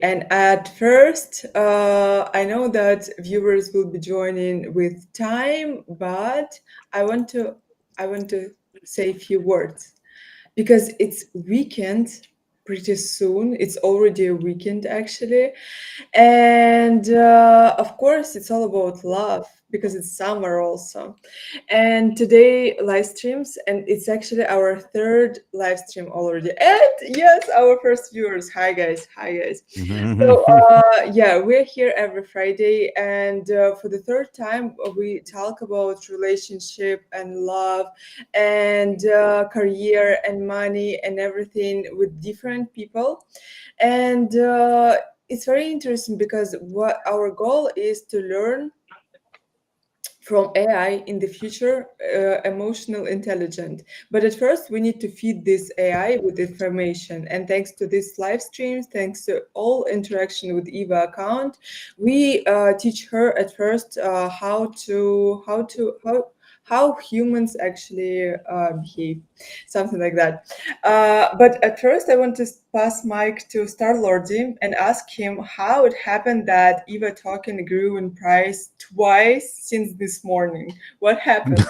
And at first, I know that viewers will be joining with time, but I want to I want to say a few words because it's weekend pretty soon. It's already a weekend actually, and of course, it's all about love because it's summer also. And today live streams, and it's actually our third live stream already. And yes, our first viewers. Hi guys, hi guys. So yeah, we're here every Friday, and for the third time, we talk about relationship and love, and career and money and everything with different people. And it's very interesting because what our goal is to learn from AI in the future, emotional intelligent. But at first, we need to feed this AI with information. And thanks to this live streams, thanks to all interaction with Eva account, we teach her at first how humans actually behave, something like that. But at first, I want to pass mic to Starlordy and ask him how it happened that Eva token grew in price twice since this morning. What happened?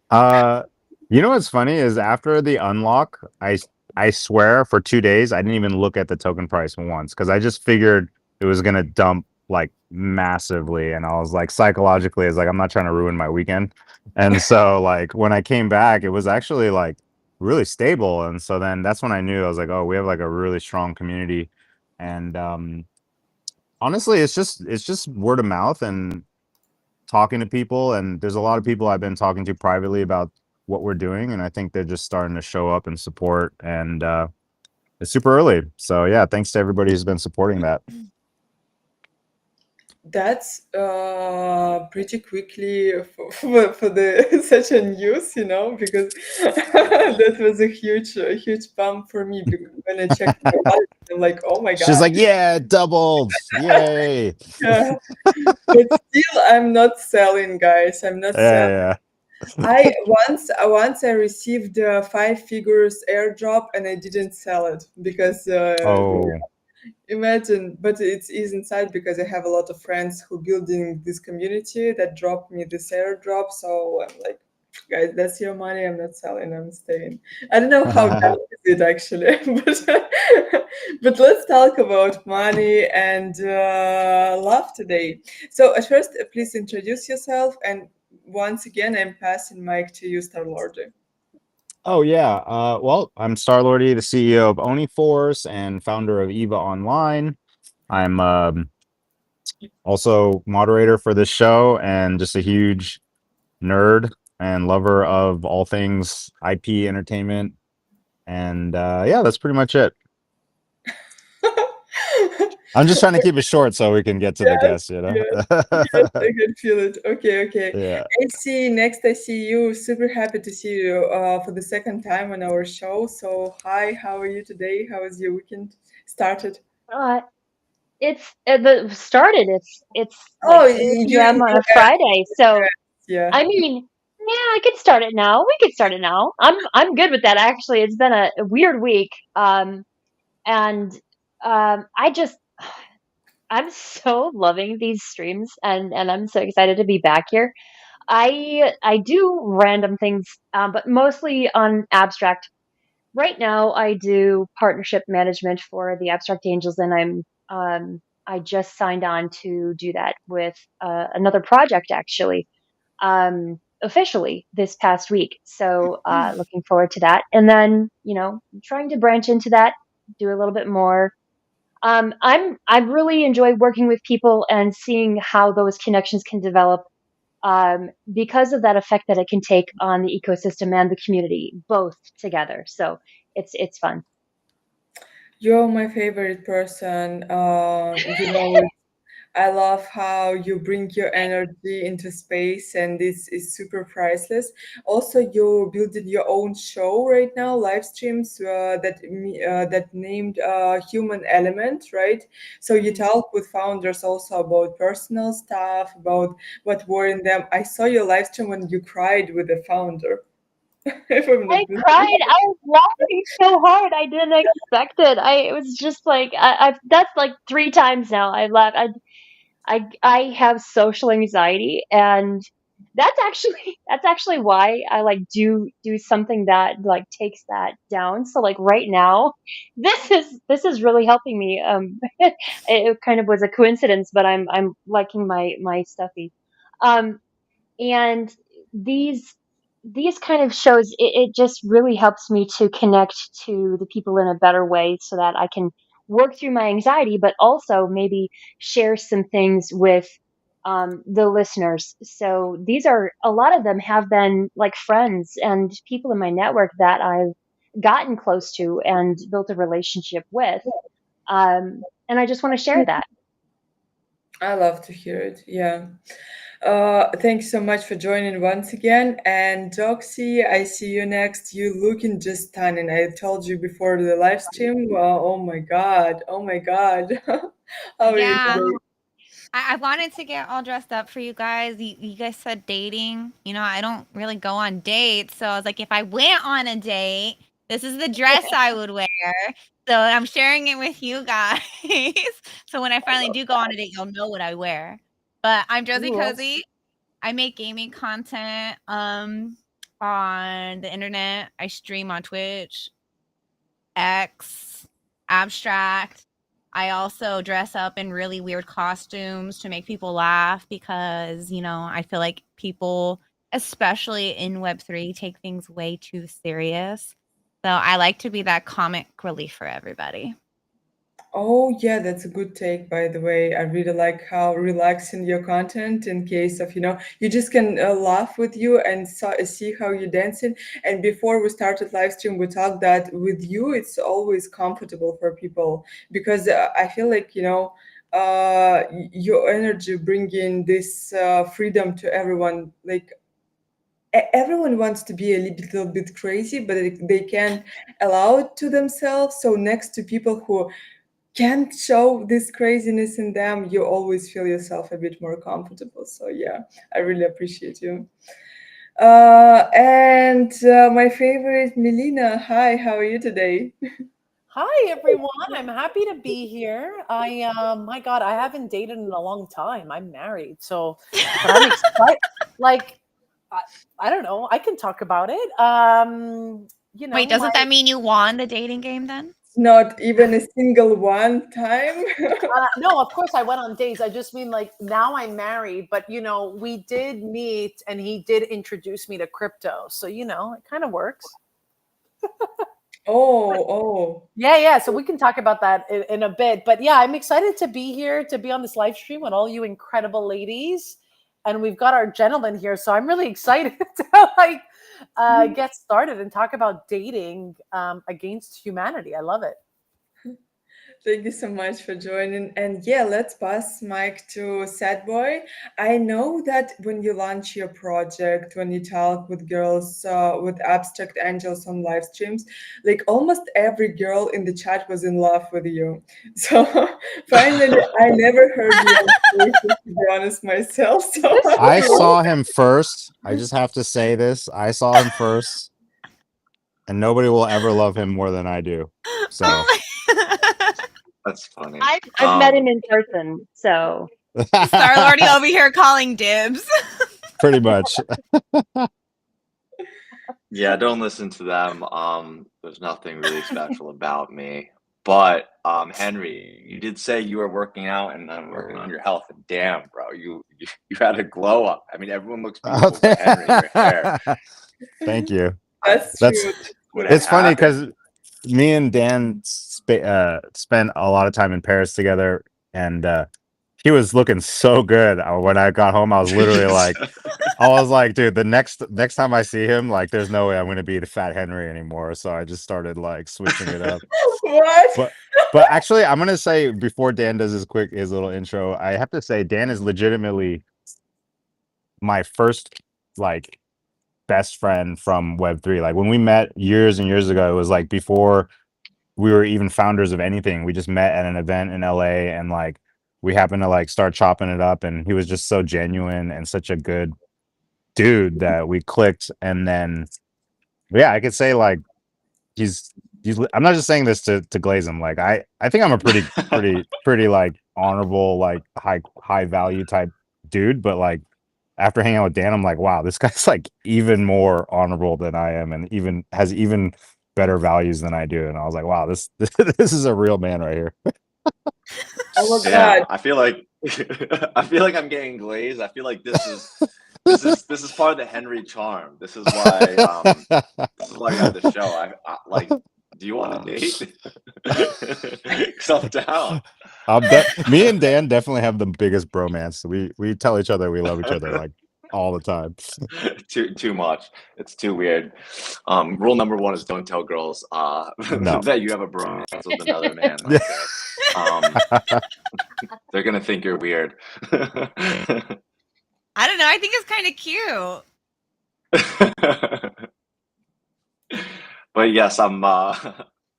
uh, what's funny is after the unlock, I swear for 2 days I didn't even look at the token price once because I just figured it was gonna dump like massively, and I was like psychologically, it's like I'm not trying to ruin my weekend, and so like when I came back, it was actually like really stable, and so then that's when I knew I was like, oh, we have like a really strong community, and honestly, it's just word of mouth and talking to people, and there's a lot of people I've been talking to privately about what we're doing, and I think they're just starting to show up and support, and it's super early. So yeah, thanks to everybody who's been supporting that. That's pretty quickly for the such a news, because that was a huge bump for me when I checked my wallet. I'm like, oh my She's God. like, yeah, it doubled. Yay. Yeah. But still, I'm not selling, guys. I'm not selling. Yeah, I once I received five figures airdrop and I didn't sell it because oh. imagine, but it's easy inside because I have a lot of friends who building this community that dropped me this airdrop. So I'm like, guys, that's your money. I'm not selling. I'm staying. I don't know how that is it actually, but let's talk about money and love today. So at first, please introduce yourself, and once again, I'm passing mic to you, Star Lord. Oh yeah. Well, I'm Starlordy, the CEO of OniForce and founder of Eva Online. I'm also moderator for this show and just a huge nerd and lover of all things IP entertainment. And yeah, that's pretty much it. I'm just trying to keep it short so we can get to the Yes, guests, you know? yes, yes, I can feel it. Okay, okay. Yeah. I see you. Super happy to see you for the second time on our show. So, hi, how are you today? How was your weekend started? Uh, it's the started. It's like Oh, 2 p.m. on a yes, Friday. So yeah. I mean, yeah, I could start it now. We could start it now. I'm good with that. Actually, it's been a weird week. And I just I'm so loving these streams, and I'm so excited to be back here. I do random things, but mostly on abstract. Right now, I do partnership management for the Abstract Angels, and I just signed on to do that with another project actually, officially this past week. So looking forward to that, and then trying to branch into that, do a little bit more. I really enjoy working with people and seeing how those connections can develop because of that effect that it can take on the ecosystem and the community both together. So it's fun. You're my favorite person. I love how you bring your energy into space, and this is super priceless. Also, you building your own show right now, live streams that named Human Element, right? So you Mhm. talk with founders also about personal stuff, about what worrying them. I saw your live stream when you cried with the founder. if I'm not I mistaken. cried. I was laughing so hard. I didn't expect it. It was just like that's like 3 times now. I laughed. I have social anxiety, and that's actually why I like do something that like takes that down. So like right now, this is really helping me. It kind of was a coincidence, but I'm liking my stuffy. Um, and these these kind of shows, it just really helps me to connect to the people in a better way so that I can work through my anxiety, but also maybe share some things with the listeners. So these are, a lot of them have been like friends and people in my network that I've gotten close to and built a relationship with, and I just want to share that. I love to hear it. Yeah. Thanks so much for joining once again. And Doxy, I see you next. You looking just stunning. I told you before the live stream. Well, oh my God. Oh my God. How are you Yeah, today? I wanted to get all dressed up for you guys. You guys said dating. I don't really go on dates. So I was like, if I went on a date, this is the dress I would wear. So I'm sharing it with you guys. So when I I finally love do go on that. a date, you'll know what I wear. But I'm Josie Ooh, Cozy. I make gaming content on the internet. I stream on Twitch, X, abstract. I also dress up in really weird costumes to make people laugh because, I feel like people, especially in Web3, take things way too serious. So I like to be that comic relief for everybody. oh, yeah, that's a good take, by the way. I really like how relaxing your content in case of, you just can laugh with you and see how you're dancing. And before we started live stream, we talked that with you, it's always comfortable for people because I feel like, your energy bringing this freedom to everyone. Like everyone wants to be a little bit crazy, but they can allow it to themselves. So next to people who can't show this craziness in them, you always feel yourself a bit more comfortable. So yeah, I really appreciate you. And my favorite, Melina. Hi, how are you today? Hi everyone. I'm happy to be here. My God, I haven't dated in a long time. I'm married. But I'm excited. Like I, I don't know. I can talk about it. Wait, My doesn't that mean you won the dating game then? Not even a single one time. no, of course I went on dates. I just mean like now I'm married, but we did meet and he did introduce me to crypto. So, it kind of works. Oh, oh. Yeah, yeah. So we can talk about that in a bit. But yeah, I'm excited to be here, to be on this live stream with all you incredible ladies. And we've got our gentleman here. So I'm really excited to get started and talk about dating against humanity. I love it. Thank you so much for joining. And yeah, let's pass mic to Sad Boy. I know that when you launch your project, when you talk with girls, with Abstract Angels on live streams, like almost every girl in the chat was in love with you. So finally, I never heard you on stage, to be honest myself. Is So this I real? saw him first. I just have to say this. I saw him first, and nobody will ever love him more than I do. So, Oh my That's funny. I've met him in person, so Star Lordy over here calling dibs. pretty much. Yeah, don't listen to them. There's nothing really special about me. But Henry, you did say you were working out and working on your health. And damn, bro, you had a glow up. I mean, everyone looks Oh, beautiful, but Henry, your hair. thank you. that's That's true. What it's funny happened? because me and Dan spent a lot of time in Paris together, and he was looking so good. When I got home, I was literally like, I was like, dude, the next time I see him, like, there's no way I'm gonna be the Fat Henry anymore. So I just started like switching it up. What? But but actually, I'm gonna say before Dan does his little intro, I have to say Dan is legitimately my first like best friend from Web3. Like when we met years and years ago, it was like before we were even founders of anything. We just met at an event in LA and like we happened to like start chopping it up, and he was just so genuine and such a good dude that we clicked. And then Yeah, I could say like he's I'm not just saying this to glaze him. Like I think I'm a pretty like honorable, like high value type dude, but like after hanging out with Dan, I'm like, wow, this guy's like even more honorable than I am, and even has even better values than I do. And I was like, wow, this is a real man right here. Oh my God. Damn, I feel like I feel like I'm getting glazed. I feel like this is part of the Henry charm. This is why you have the show. I like. Do you want to date? Because I'm down. Me and Dan definitely have the biggest bromance. We tell each other we love each other like all the time. Too much. It's too weird. Rule number one is don't tell girls No. that you have a bromance with another man. Okay. They're gonna think you're weird. I don't know. I think it's kind of cute. But yes, I'm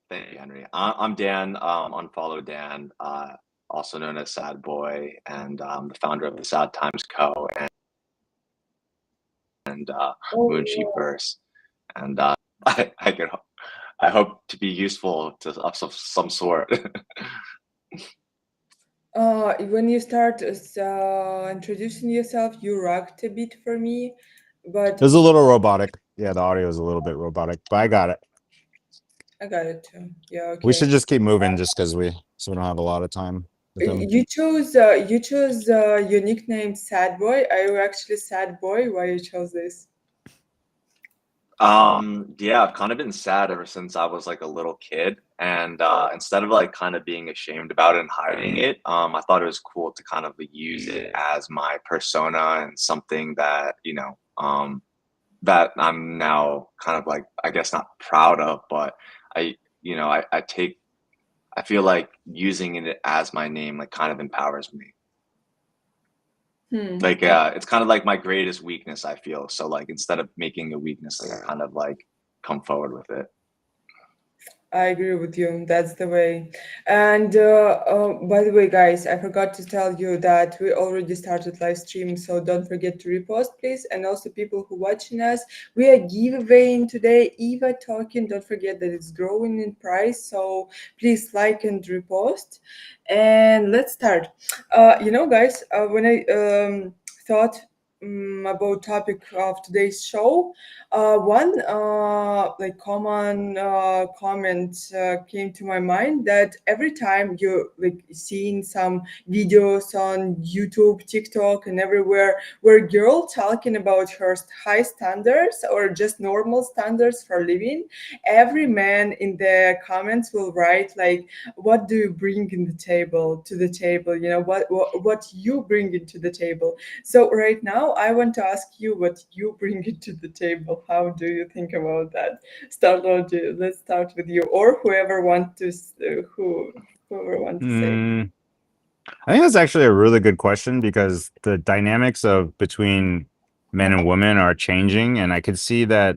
thank you, Henry. I'm Dan, unfollow Dan, also known as Sad Boy, and the founder of the Sad Times Co. and Oh, Moonsheepverse. And I can I hope to be useful to of some sort. when you start introducing yourself, you rocked a bit for me, but It was a little robotic. Yeah, the audio is a little bit robotic, but I got it. I got it too. Yeah, We okay. should just keep moving just because we don't have a lot of time with him. You chose your nickname Sad Boy. Are you actually Sad Boy? Why you chose this? Yeah, I've kind of been sad ever since I was like a little kid, and instead of like kind of being ashamed about it and hiding it, I thought it was cool to kind of use it as my persona and something that that I'm now kind of like, I guess, not proud of, but I feel like using it as my name like kind of empowers me. Like it's kind of like my greatest weakness, I feel. So like instead of making a weakness, like I kind of like come forward with it. I agree with you. That's the way. And by the way, guys, I forgot to tell you that we already started live stream, so don't forget to repost, please. And also, people who watching us, we are giveawaying today Eva token. Don't forget that it's growing in price, so please like and repost. And let's start. Guys, when I thought about topic of today's show, one like common comment came to my mind that every time you like seeing some videos on YouTube, TikTok, and everywhere where girl talking about her high standards or just normal standards for living, every man in the comments will write like, "What do you bring in the table to the table? You know what you bring into the table." So right now, I want to ask you what you bring into the table. How do you think about that? Let's start with you, or whoever want to whoever want to say. I think that's actually a really good question because the dynamics of between men and women are changing, and I could see that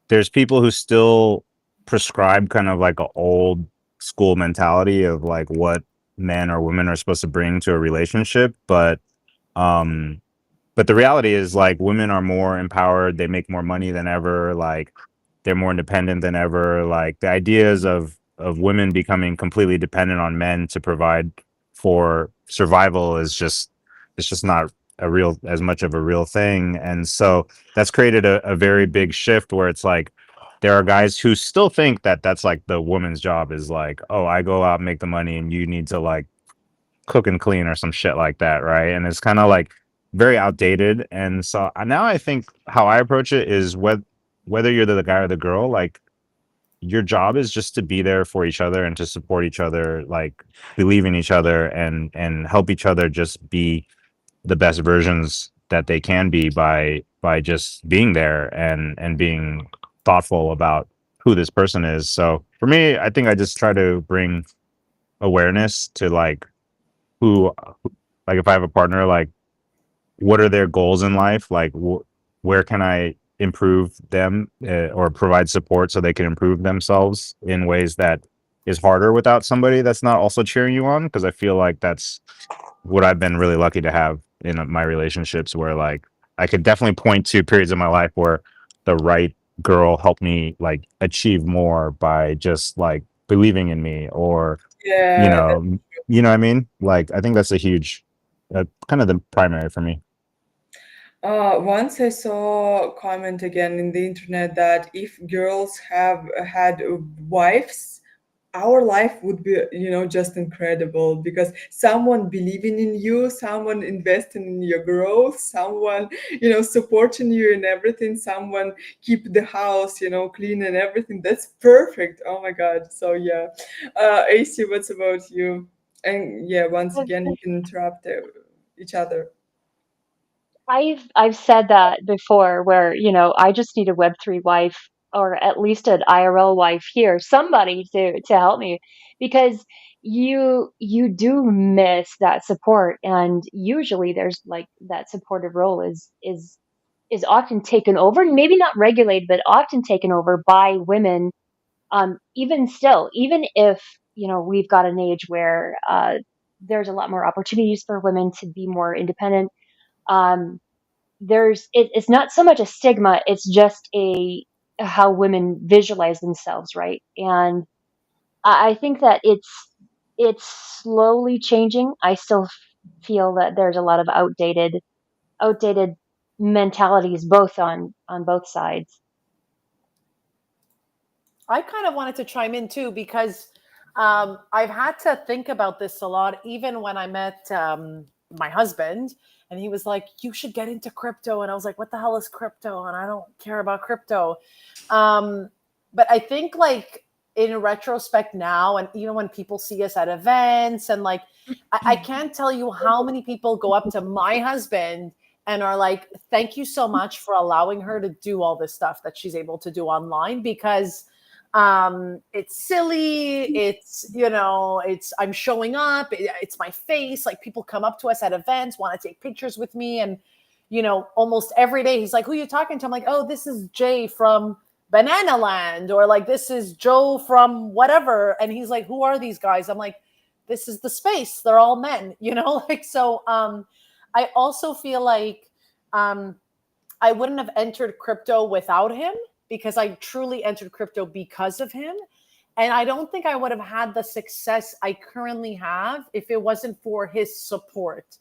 there's people who still prescribe kind of like an old school mentality of like what men or women are supposed to bring to a relationship, but the reality is like women are more empowered, they make more money than ever, like they're more independent than ever. Like the ideas of women becoming completely dependent on men to provide for survival is just it's just not a real as much of a real thing. And so that's created a very big shift where it's like there are guys who still think that that's like the woman's job is like, oh, I go out and make the money and you need to like cook and clean or some shit like that, right? And it's kind of like very outdated. And so now I think how I approach it is whether you're the guy or the girl, like your job is just to be there for each other and to support each other, like believe in each other and help each other just be the best versions that they can be by just being there and being thoughtful about who this person is. So for me, I think I just try to bring awareness to like who like if I have a partner, like what are their goals in life, like where can I improve them or provide support so they can improve themselves in ways that is harder without somebody that's not also cheering you on, because I feel like that's what I've been really lucky to have in my relationships, where like I could definitely point to periods of my life where the right girl help me like achieve more by just like believing in me, or you Yeah, know you know what I mean. Like I think that's a huge kind of the primary for me. once I saw a comment again in the internet that if girls have had wives, our life would be, just incredible, because someone believing in you, someone investing in your growth, someone, supporting you in everything, someone keep the house, clean and everything. That's perfect. Oh my God. So yeah. AC, what's about you? And yeah, once again, you can interrupt each other. I've said that before where, I just need a Web3 wife or at least an IRL wife here, somebody to help me because you do miss that support, and usually there's like that supportive role is often taken over, maybe not regulated, but often taken over by women. Even still, even if, we've got an age where there's a lot more opportunities for women to be more independent. Um, it's not so much a stigma, it's just a how women visualize themselves, right? And I think that it's slowly changing. I still feel that there's a lot of outdated mentalities both on both sides. I kind of wanted to chime in too because I've had to think about this a lot, even when I met my husband, and he was like, "You should get into crypto," and I was like, "What the hell is crypto?" And I don't care about crypto. Um, but I think like in retrospect now, and even when people see us at events, and like I can't tell you how many people go up to my husband and are like, "Thank you so much for allowing her to do all this stuff that she's able to do online," because it's silly, it's it's I'm showing up, it's my face, like people come up to us at events, want to take pictures with me, and almost every day he's like, "Who are you talking to?" I'm like, "Oh, this is Jay from Banana Land," or like, "This is Joe from whatever," and he's like, "Who are these guys?" I'm like, "This is the space, they're all men," like. So I also feel like um I wouldn't have entered crypto without him, because I truly entered crypto because of him. And I don't think I would have had the success I currently have if it wasn't for his support.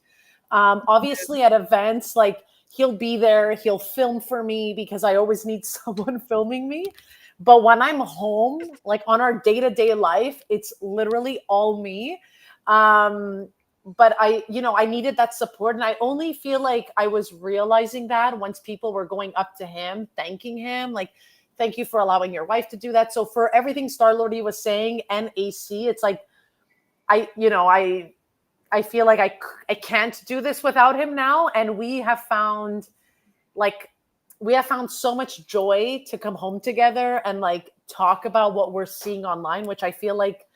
Obviously, at events, like he'll be there, he'll film for me because I always need someone filming me. But when I'm home, like on our day to day life, it's literally all me. But I needed that support. And I only feel like I was realizing that once people were going up to him, thanking him, like, "Thank you for allowing your wife to do that." So for everything Star Lordy was saying and AC, it's like, I feel like I can't do this without him now. And like, we have found so much joy to come home together and like talk about what we're seeing online, which I feel like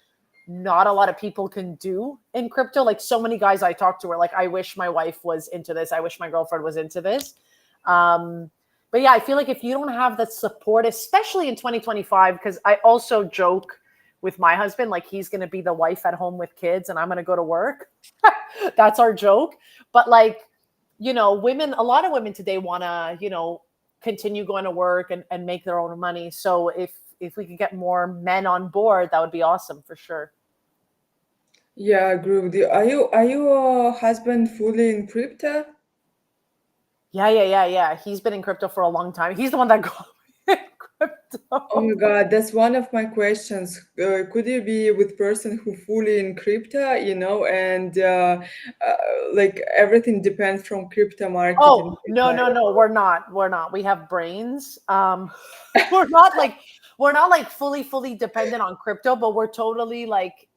not a lot of people can do in crypto. Like so many guys I talk to are like, "I wish my wife was into this. I wish my girlfriend was into this." Um, but yeah, I feel like if you don't have that support, especially in 2025, because I also joke with my husband, like he's going to be the wife at home with kids and I'm going to go to work. That's our joke. But like, women, a lot of women today want to, continue going to work and make their own money. So if we could get more men on board, that would be awesome for sure. Yeah, I agree with you. Are your husband fully in crypto? Yeah. He's been in crypto for a long time. He's the one that got me in Oh crypto. my God, that's one of my questions. Could you be with person who fully in crypto, and like everything depends from crypto market and Oh, things no, like no, no. We're not. We're not. We have brains. We're not like fully dependent on crypto, but we're totally like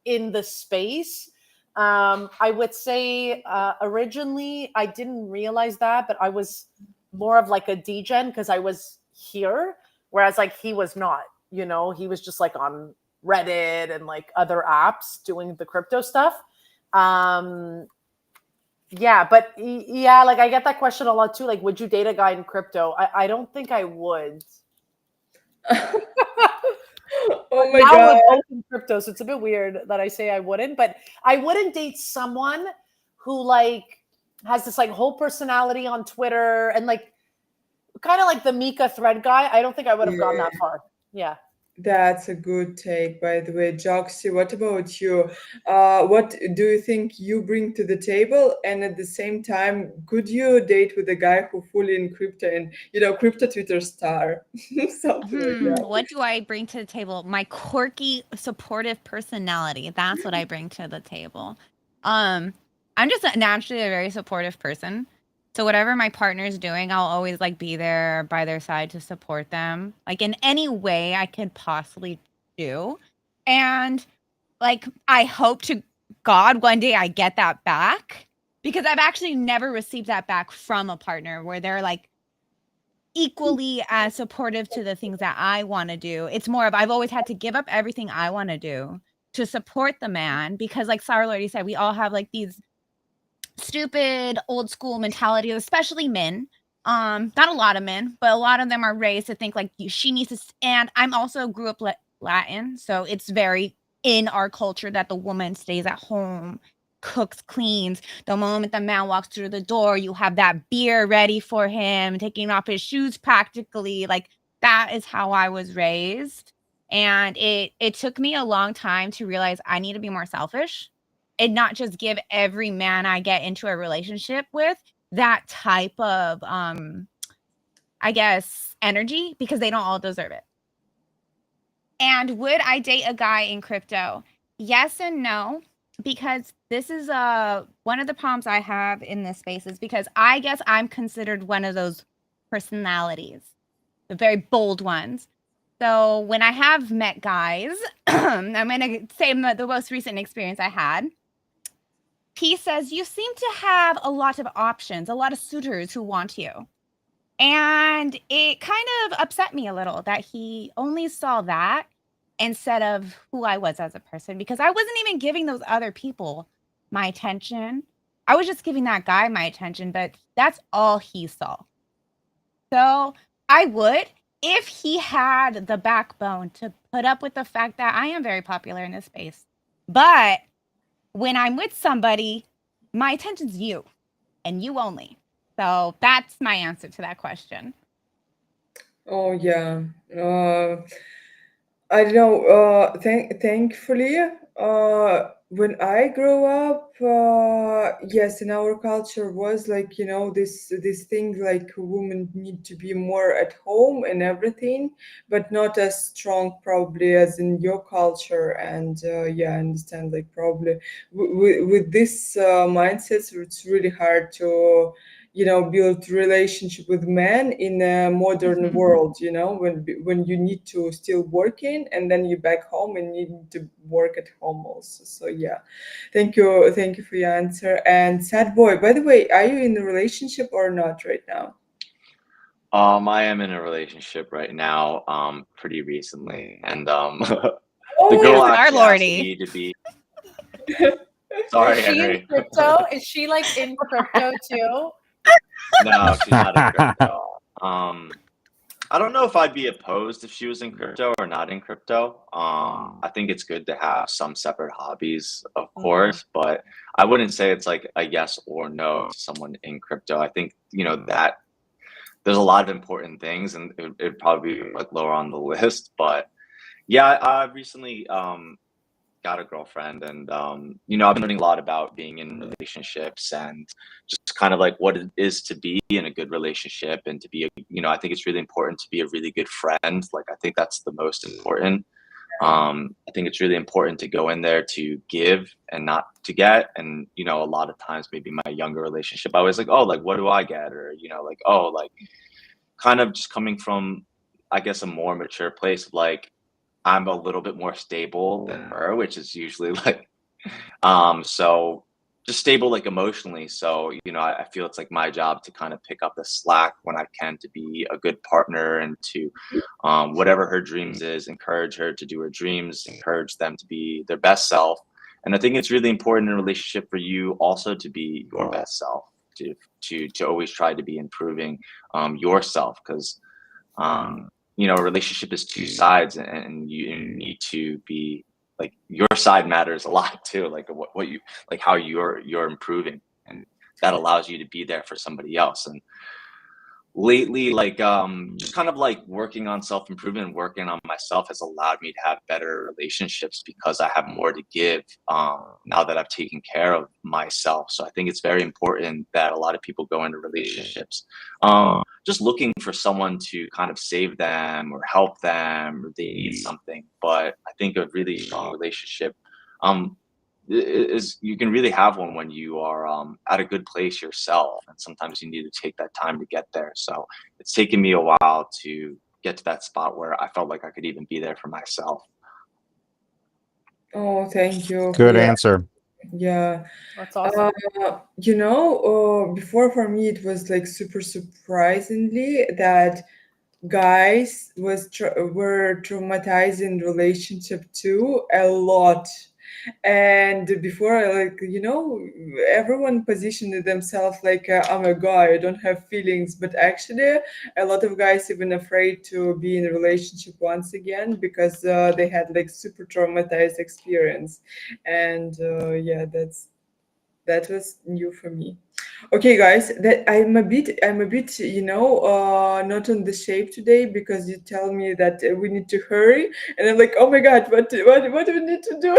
in the space. I would say originally I didn't realize that, but I was more of like a degen because I was here, whereas like he was not. He was just like on Reddit and like other apps doing the crypto stuff. Um, yeah, but yeah, like I get that question a lot too. Like, would you date a guy in crypto? I don't think I would. that. But Oh my now God. we're both in crypto, so it's a bit weird that I say I wouldn't. But I wouldn't date someone who like has this like whole personality on Twitter and like kind of like the Mika thread guy. I don't think I would have gone Yeah. that far. Yeah. That's a good take, by the way. Joxy, what about you? What do you think you bring to the table? And at the same time, could you date with a guy who fully in crypto and, crypto Twitter star? Something like that. What do I bring to the table? My quirky, supportive personality. That's what I bring to the table. Um, I'm just naturally a very supportive person. So whatever my partner's doing, I'll always like be there by their side to support them, like in any way I could possibly do. And like I hope to God one day I get that back because I've actually never received that back from a partner where they're like equally as supportive to the things that I want to do. It's more of I've always had to give up everything I want to do to support the man because like Sarah already said, we all have like these stupid old school mentality, especially men. Not a lot of men, but a lot of them are raised to think like she needs to. And I'm also grew up Latin, so it's very in our culture that the woman stays at home, cooks, cleans. The moment the man walks through the door, you have that beer ready for him, taking off his shoes practically. Like that is how I was raised. And it took me a long time to realize I need to be more selfish and not just give every man I get into a relationship with that type of I guess energy because they don't all deserve it. And would I date a guy in crypto? Yes and no, because this is one of the problems I have in this space is because I guess I'm considered one of those personalities, the very bold ones. So when I have met guys, I'm going to say the most recent experience I had. He says, you seem to have a lot of options, a lot of suitors who want you. And it kind of upset me a little that he only saw that instead of who I was as a person, because I wasn't even giving those other people my attention. I was just giving that guy my attention, but that's all he saw. So I would, if he had the backbone to put up with the fact that I am very popular in this space. But when I'm with somebody, my attention's you and you only. So that's my answer to that question. Oh, yeah. I don't know. Thankfully, when I grew up, yes, in our culture was like this thing like women need to be more at home and everything, but not as strong probably as in your culture. And yeah, I understand like probably with this mindset, so it's really hard to build relationship with men in a modern world, when you need to still working and then you back home and you need to work at home also. So yeah, thank you for your answer. And sad boy, by the way, are you in a relationship or not right now? I am in a relationship right now, pretty recently, and the Oh, girl Yes, our actually asked lordy. me to be. Is Sorry, she in Henry. crypto? Is she like in crypto too? No, she's not in crypto. I don't know if I'd be opposed if she was in crypto or not in crypto. I think it's good to have some separate hobbies, of course, but I wouldn't say it's like a yes or no to someone in crypto. I think, that there's a lot of important things and it'd probably be like lower on the list. But yeah, I recently got a girlfriend and I've been learning a lot about being in relationships and just kind of like what it is to be in a good relationship and to be I think it's really important to be a really good friend. Like I think that's the most important. I think it's really important to go in there to give and not to get. And a lot of times maybe my younger relationship I was like, oh, like what do I get, or like, oh, like kind of just coming from I guess a more mature place of like I'm a little bit more stable than her, which is usually like, so just stable like emotionally. So, I feel it's like my job to kind of pick up the slack when I can to be a good partner and to, whatever her dreams is, encourage her to do her dreams, encourage them to be their best self. And I think it's really important in a relationship for you also to be your best self, to always try to be improving, yourself. Cause, a relationship is two sides and you need to be like your side matters a lot too, like what you like how you're improving, and that allows you to be there for somebody else. And lately, like just kind of like working on self-improvement and working on myself has allowed me to have better relationships because I have more to give now that I've taken care of myself. So I think it's very important that a lot of people go into relationships just looking for someone to kind of save them or help them or they need something. But I think a really strong relationship um is you can really have one when you are at a good place yourself, and sometimes you need to take that time to get there. So it's taken me a while to get to that spot where I felt like I could even be there for myself. Oh, thank you. Good Yeah, answer. yeah. That's awesome. Before for me it was like super surprisingly that guys were traumatized in relationship too a lot. And before I like, everyone positioned themselves like I'm a guy, I don't have feelings, but actually a lot of guys even afraid to be in a relationship once again because they had like super traumatized experience. And yeah, that was new for me. Okay, guys, that I'm a bit, not on the shape today because you tell me that we need to hurry, and I'm like, oh my god, what do we need to do?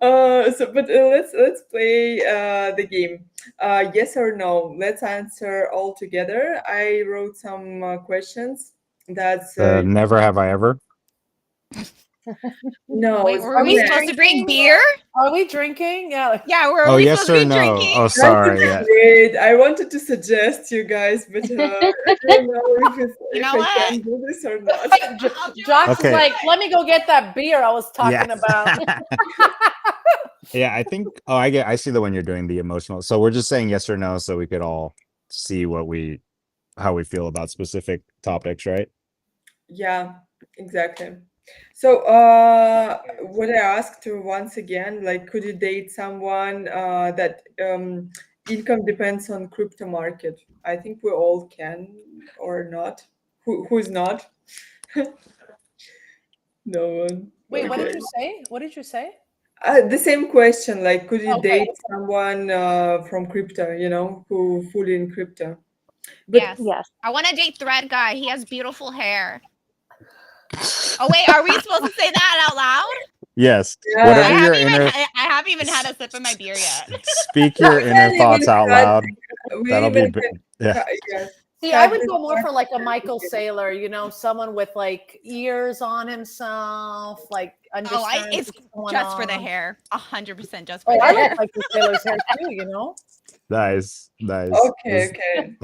But let's play the game. Yes or no? Let's answer all together. I wrote some questions. That's Never have I ever. no, Wait, it's were Are we we supposed to bring drinking? beer? Are we drinking? Yeah. Yeah, were Oh, we yes supposed to or be no? drinking? Oh, That would sorry. be Yeah. great. I wanted to suggest you guys, but I don't know You if know I what? can do this or not. I'll do Jox is Okay. like, let me go get that beer I was Yeah. talking about. Yeah, I think I see the one you're doing the emotional. So we're just saying yes or no so we could all see how we feel about specific topics, right? Yeah, exactly. So, what I asked you once again, like, could you date someone that income depends on crypto market? I think we all can or not. Who's not? No one. Wait, what Okay. did you say? What did you say? The same question, like, could you Okay. date someone from crypto, who fully in crypto? But Yes. Yes. I want to date Thread Guy. He has beautiful hair. Oh wait, are we supposed to say that out loud? Yes. yeah, Whatever your inner I haven't even had a sip of my beer yet. speak we your inner can thoughts even out cut. loud. We That'll be even can yeah. yes, See, I cut would this go more part. for like a Michael Saylor, someone with like ears on himself, like Oh, understands it's what's going just for the on. hair. 100% just for Oh, the I like hair. Michael Saylor's hair too. Nice. Okay, okay.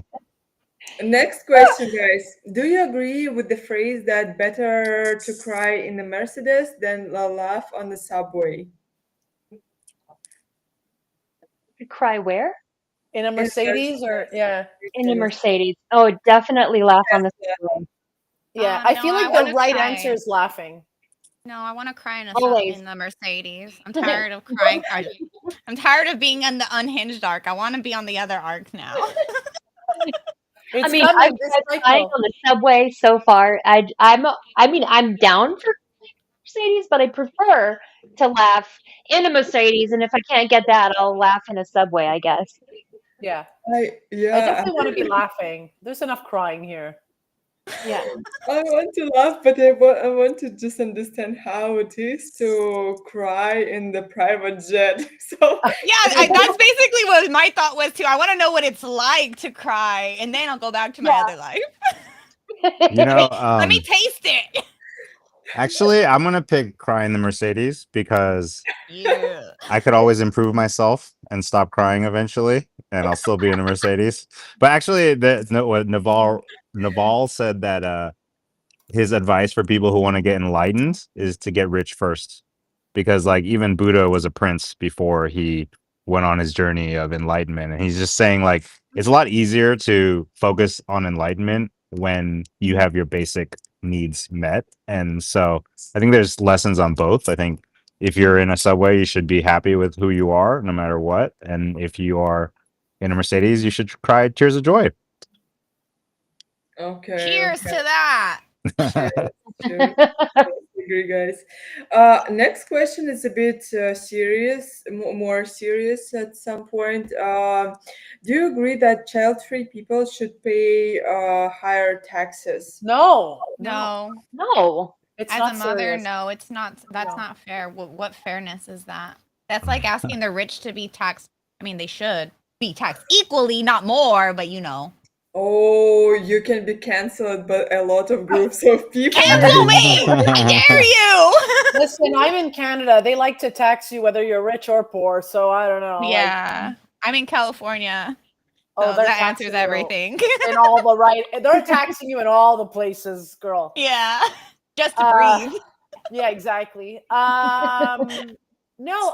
Next question, guys. Do you agree with the phrase that better to cry in the Mercedes than laugh on the subway? Cry where? In a In a Mercedes or Mercedes. yeah. In a In a Mercedes. Oh, definitely laugh on the Tesla. subway. Yeah. I No, feel I like want the to right answer cry. is laughing. No, I want to cry Always. in the Mercedes. I'm tired of crying. I'm tired of being in the unhinged arc. I want to be on the other arc now. I It's mean, I've coming this tried crying cycle. on the subway so far. I'm down for Mercedes, but I prefer to laugh in a Mercedes, and if I can't get that, I'll laugh in a subway, I guess. Yeah. I I yeah, definitely want to be laughing. There's enough crying here. Yeah. I want to laugh, but I want to just understand how it is to cry in the private jet. So Yeah, that's basically what my thought was too. I want to know what it's like to cry, and then I'll go back to my other life. You know, Let me taste it. actually I'm gonna pick cry in the Mercedes because Yeah. I could always improve myself and stop crying eventually, and I'll still be in a Mercedes. But actually, what Naval said that his advice for people who want to get enlightened is to get rich first, because like even Buddha was a prince before he went on his journey of enlightenment, and he's just saying like it's a lot easier to focus on enlightenment when you have your basic needs met. And so I think there's lessons on both. I think if you're in a subway, you should be happy with who you are no matter what, and if you are in a Mercedes, you should cry tears of joy. okay, Cheers to okay. that. Cheers, cheers. agree, guys. Next question is a bit serious, more serious at some point. Do you agree that child-free people should pay higher taxes? No, No. No. it's As a not mother, serious. no, it's not. That's No. not fair. What fairness is that? That's like asking the rich to be taxed. I mean, they should be taxed equally, not more, but you know. Oh, you can be cancelled by a lot of groups of people. Cancel me! I dare you! Listen, I'm in Canada. They like to tax you whether you're rich or poor. So I don't know. Like, Yeah. I'm in California. oh, So they're that taxing answers you everything. in all the right. They're taxing you in all the places, girl. Yeah. Just to Uh, breathe. yeah, exactly. No,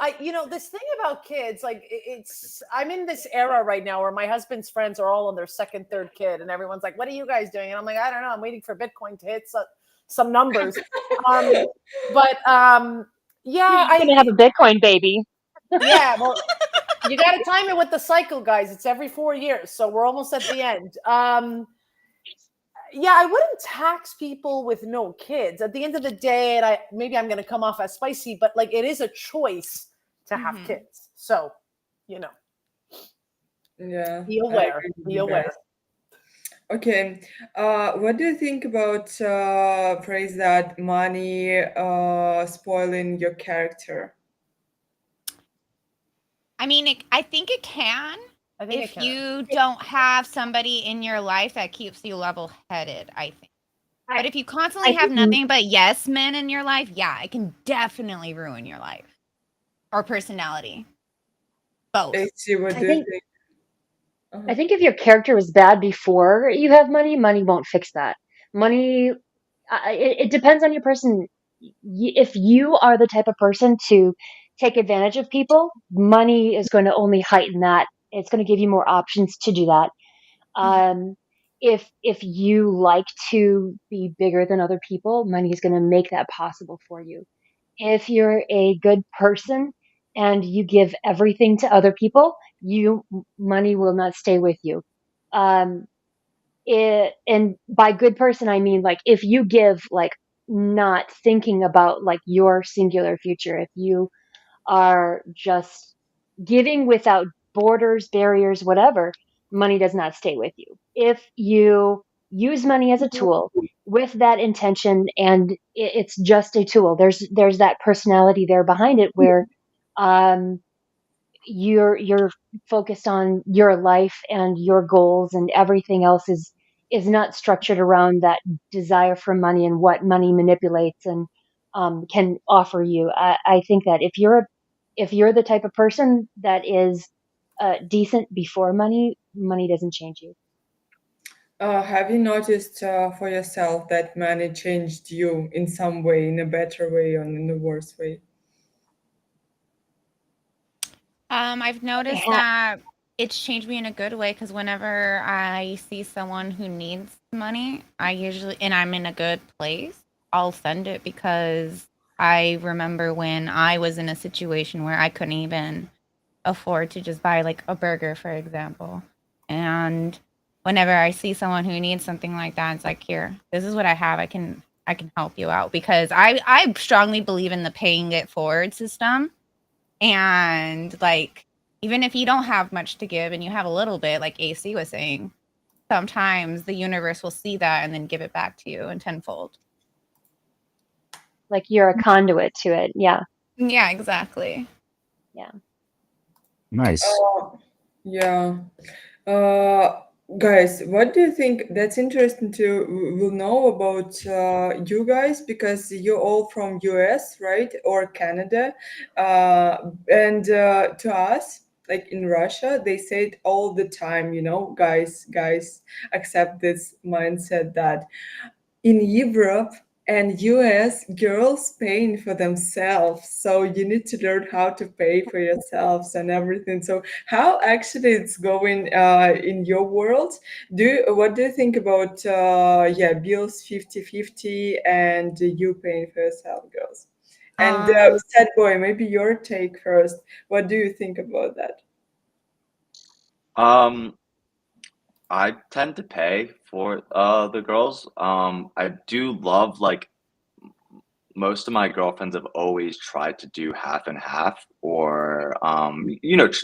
this thing about kids, like it's I'm in this era right now where my husband's friends are all on their second, third kid, and everyone's like, "What are you guys doing?" And I'm like, "I don't know. I'm waiting for Bitcoin to hit some numbers." But yeah, You're gonna have a Bitcoin baby. yeah, well, you got to time it with the cycle, guys. It's every 4 years, so we're almost at the end. Yeah, I wouldn't tax people with no kids. At the end of the day, and maybe I'm going to come off as spicy, but like it is a choice to have Mhm. kids. So, you know, Yeah, be I aware. agree with Be you aware. guys. Okay, what do you think about phrase that money spoiling your character? I mean, I think it can I think it if can. you don't have somebody in your life that keeps you level headed, I think. But if you constantly I have think nothing but yes men in your life, yeah, it can definitely ruin your life or personality. Both. AC, what I do you think think? Uh-huh. I think if your character was bad before you have money, money won't fix that. Money, it depends on your person. If you are the type of person to take advantage of people, money is going to only heighten that. It's going to give you more options to do that. Um, if you like to be bigger than other people, money is going to make that possible for you. If you're a good person and you give everything to other people, you money will not stay with you. Um, and by good person, I mean like if you give like not thinking about like your singular future, if you are just giving without borders, barriers, whatever, money does not stay with you. If you use money as a tool with that intention and it's just a tool, there's that personality there behind it where um, you're focused on your life and your goals and everything else is not structured around that desire for money and what money manipulates and can offer you. I think that if you're the type of person that is decent before money, money doesn't change you. Have you noticed for yourself that money changed you in some way, in a better way or in a worse way? I've noticed Ha- that it's changed me in a good way because whenever I see someone who needs money, I usually, and I'm in a good place, I'll send it because I remember when I was in a situation where I couldn't even afford to just buy like a burger, for example. And whenever I see someone who needs something like that, it's like, here, this is what I have. I can help you out because I strongly believe in the paying it forward system. And like even if you don't have much to give and you have a little bit, like AC was saying, sometimes the universe will see that and then give it back to you in tenfold. like you're a conduit to it. Yeah. Yeah, exactly. Yeah. Nice. Yeah. Uh, Guys, what do you think? That's interesting to will know about you guys because you're all from US, right? Or Canada. And to us, like in Russia, they say it all the time, guys, accept this mindset that in Europe and US, girls paying for themselves. So you need to learn how to pay for yourselves and everything. So how actually it's going in your world? What do you think about bills 50-50 and you paying for yourself, girls? And Um, sad boy, maybe your take first. What do you think about that? Um, I tend to pay for the girls. I do love most of my girlfriends have always tried to do half and half, or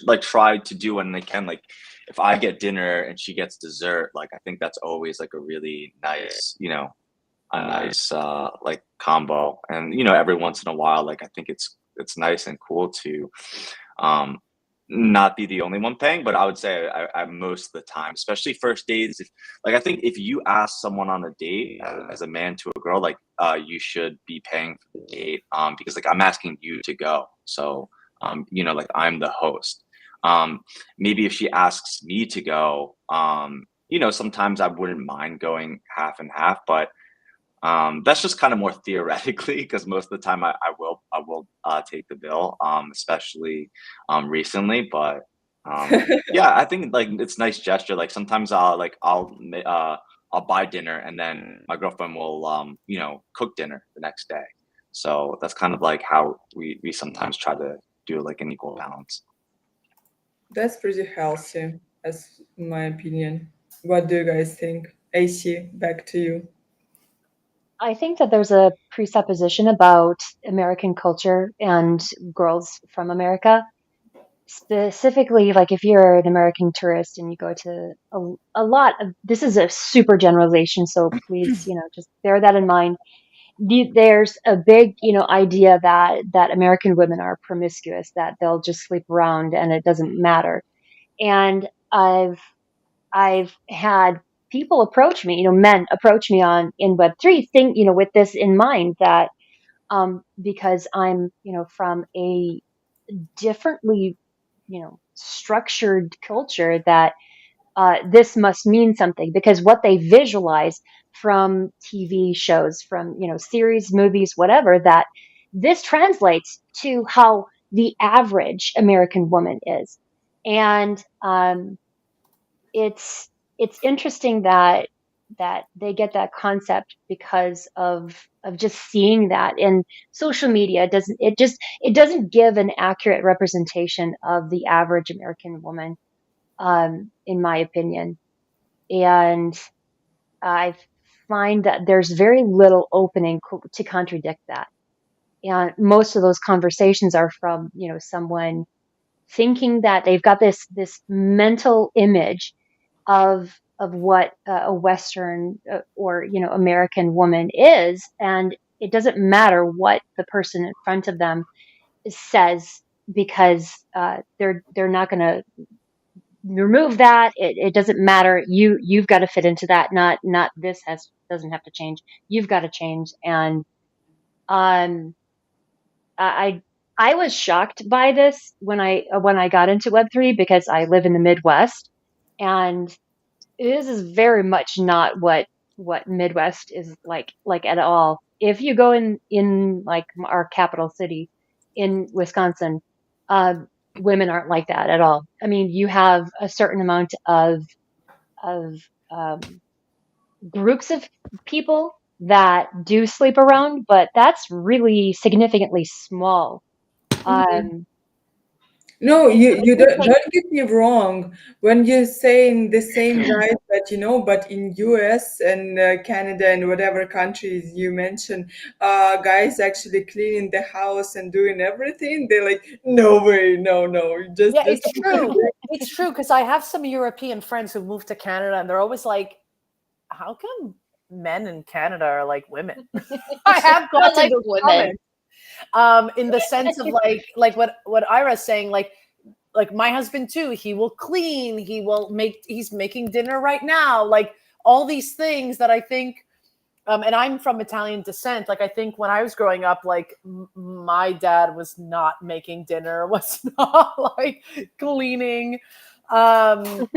like try to do when they can. Like if I get dinner and she gets dessert, like I think that's always like a really nice, a nice like combo. And every once in a while, like I think it's nice and cool to um not be the only one paying. But I would say I most of the time, especially first dates, if like I think if you ask someone on a date as a man to a girl, like you should be paying for the date, because like I'm asking you to go. So like I'm the host. Maybe if she asks me to go, sometimes I wouldn't mind going half and half, but that's just kind of more theoretically, because most of the time I will take the bill, especially recently. But yeah, I think like it's a nice gesture. Like sometimes I'll buy dinner and then my girlfriend will cook dinner the next day. So that's kind of like how we sometimes try to do like an equal balance. That's pretty healthy, as in my opinion. What do you guys think? AC, back to you. I think that there's a presupposition about American culture and girls from America. Specifically, like if you're an American tourist and you go to a lot of, this is a super generalization, so please, just bear that in mind. There's a big, idea that American women are promiscuous, that they'll just sleep around and it doesn't matter. And I've had people approach me, men approach me in Web3, with this in mind, that because I'm, from a differently, structured culture, that this must mean something, because what they visualize from TV shows, from, series, movies, whatever, that this translates to how the average American woman is. And it's interesting that they get that concept because of just seeing that. And social media doesn't give an accurate representation of the average American woman, in my opinion. And I find that there's very little opening to contradict that. And most of those conversations are from, someone thinking that they've got this mental image of what a Western, or American woman is, and it doesn't matter what the person in front of them says, because they're not going to remove that. It doesn't matter. You've got to fit into that. Not this doesn't have to change. You've got to change. And um, I I was shocked by this when I got into Web3, because I live in the Midwest, and this is very much not what Midwest is like at all. If you go in like our capital city in Wisconsin, uh, women aren't like that at all. I mean, you have a certain amount of um, groups of people that do sleep around, but that's really significantly small. Um, No, I you do think, don't get me wrong when you're saying the same guys that but in US and Canada and whatever countries you mentioned, guys actually cleaning the house and doing everything. They're like, no way, no, Yeah, just it's true. It's true, because I have some European friends who moved to Canada, and they're always like, "How come men in Canada are like women?" I have not gotten like those women. comments, in the sense of like what Ira's saying, like my husband too. He will clean. He's making dinner right now. Like all these things that I think. And I'm from Italian descent. Like I think when I was growing up, like my dad was not making dinner, was not like cleaning. Um,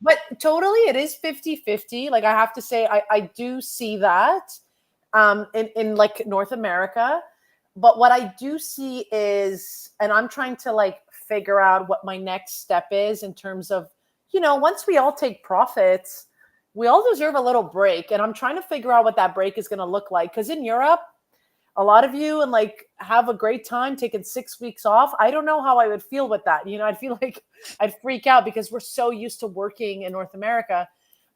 but totally, it is 50-50. Like I have to say, I do see that in like North America. But what I do see is, and I'm trying to like figure out what my next step is in terms of, once we all take profits, we all deserve a little break. And I'm trying to figure out what that break is going to look like. Because in Europe, a lot of you and like have a great time taking 6 weeks off. I don't know how I would feel with that. I'd feel like I'd freak out because we're so used to working in North America.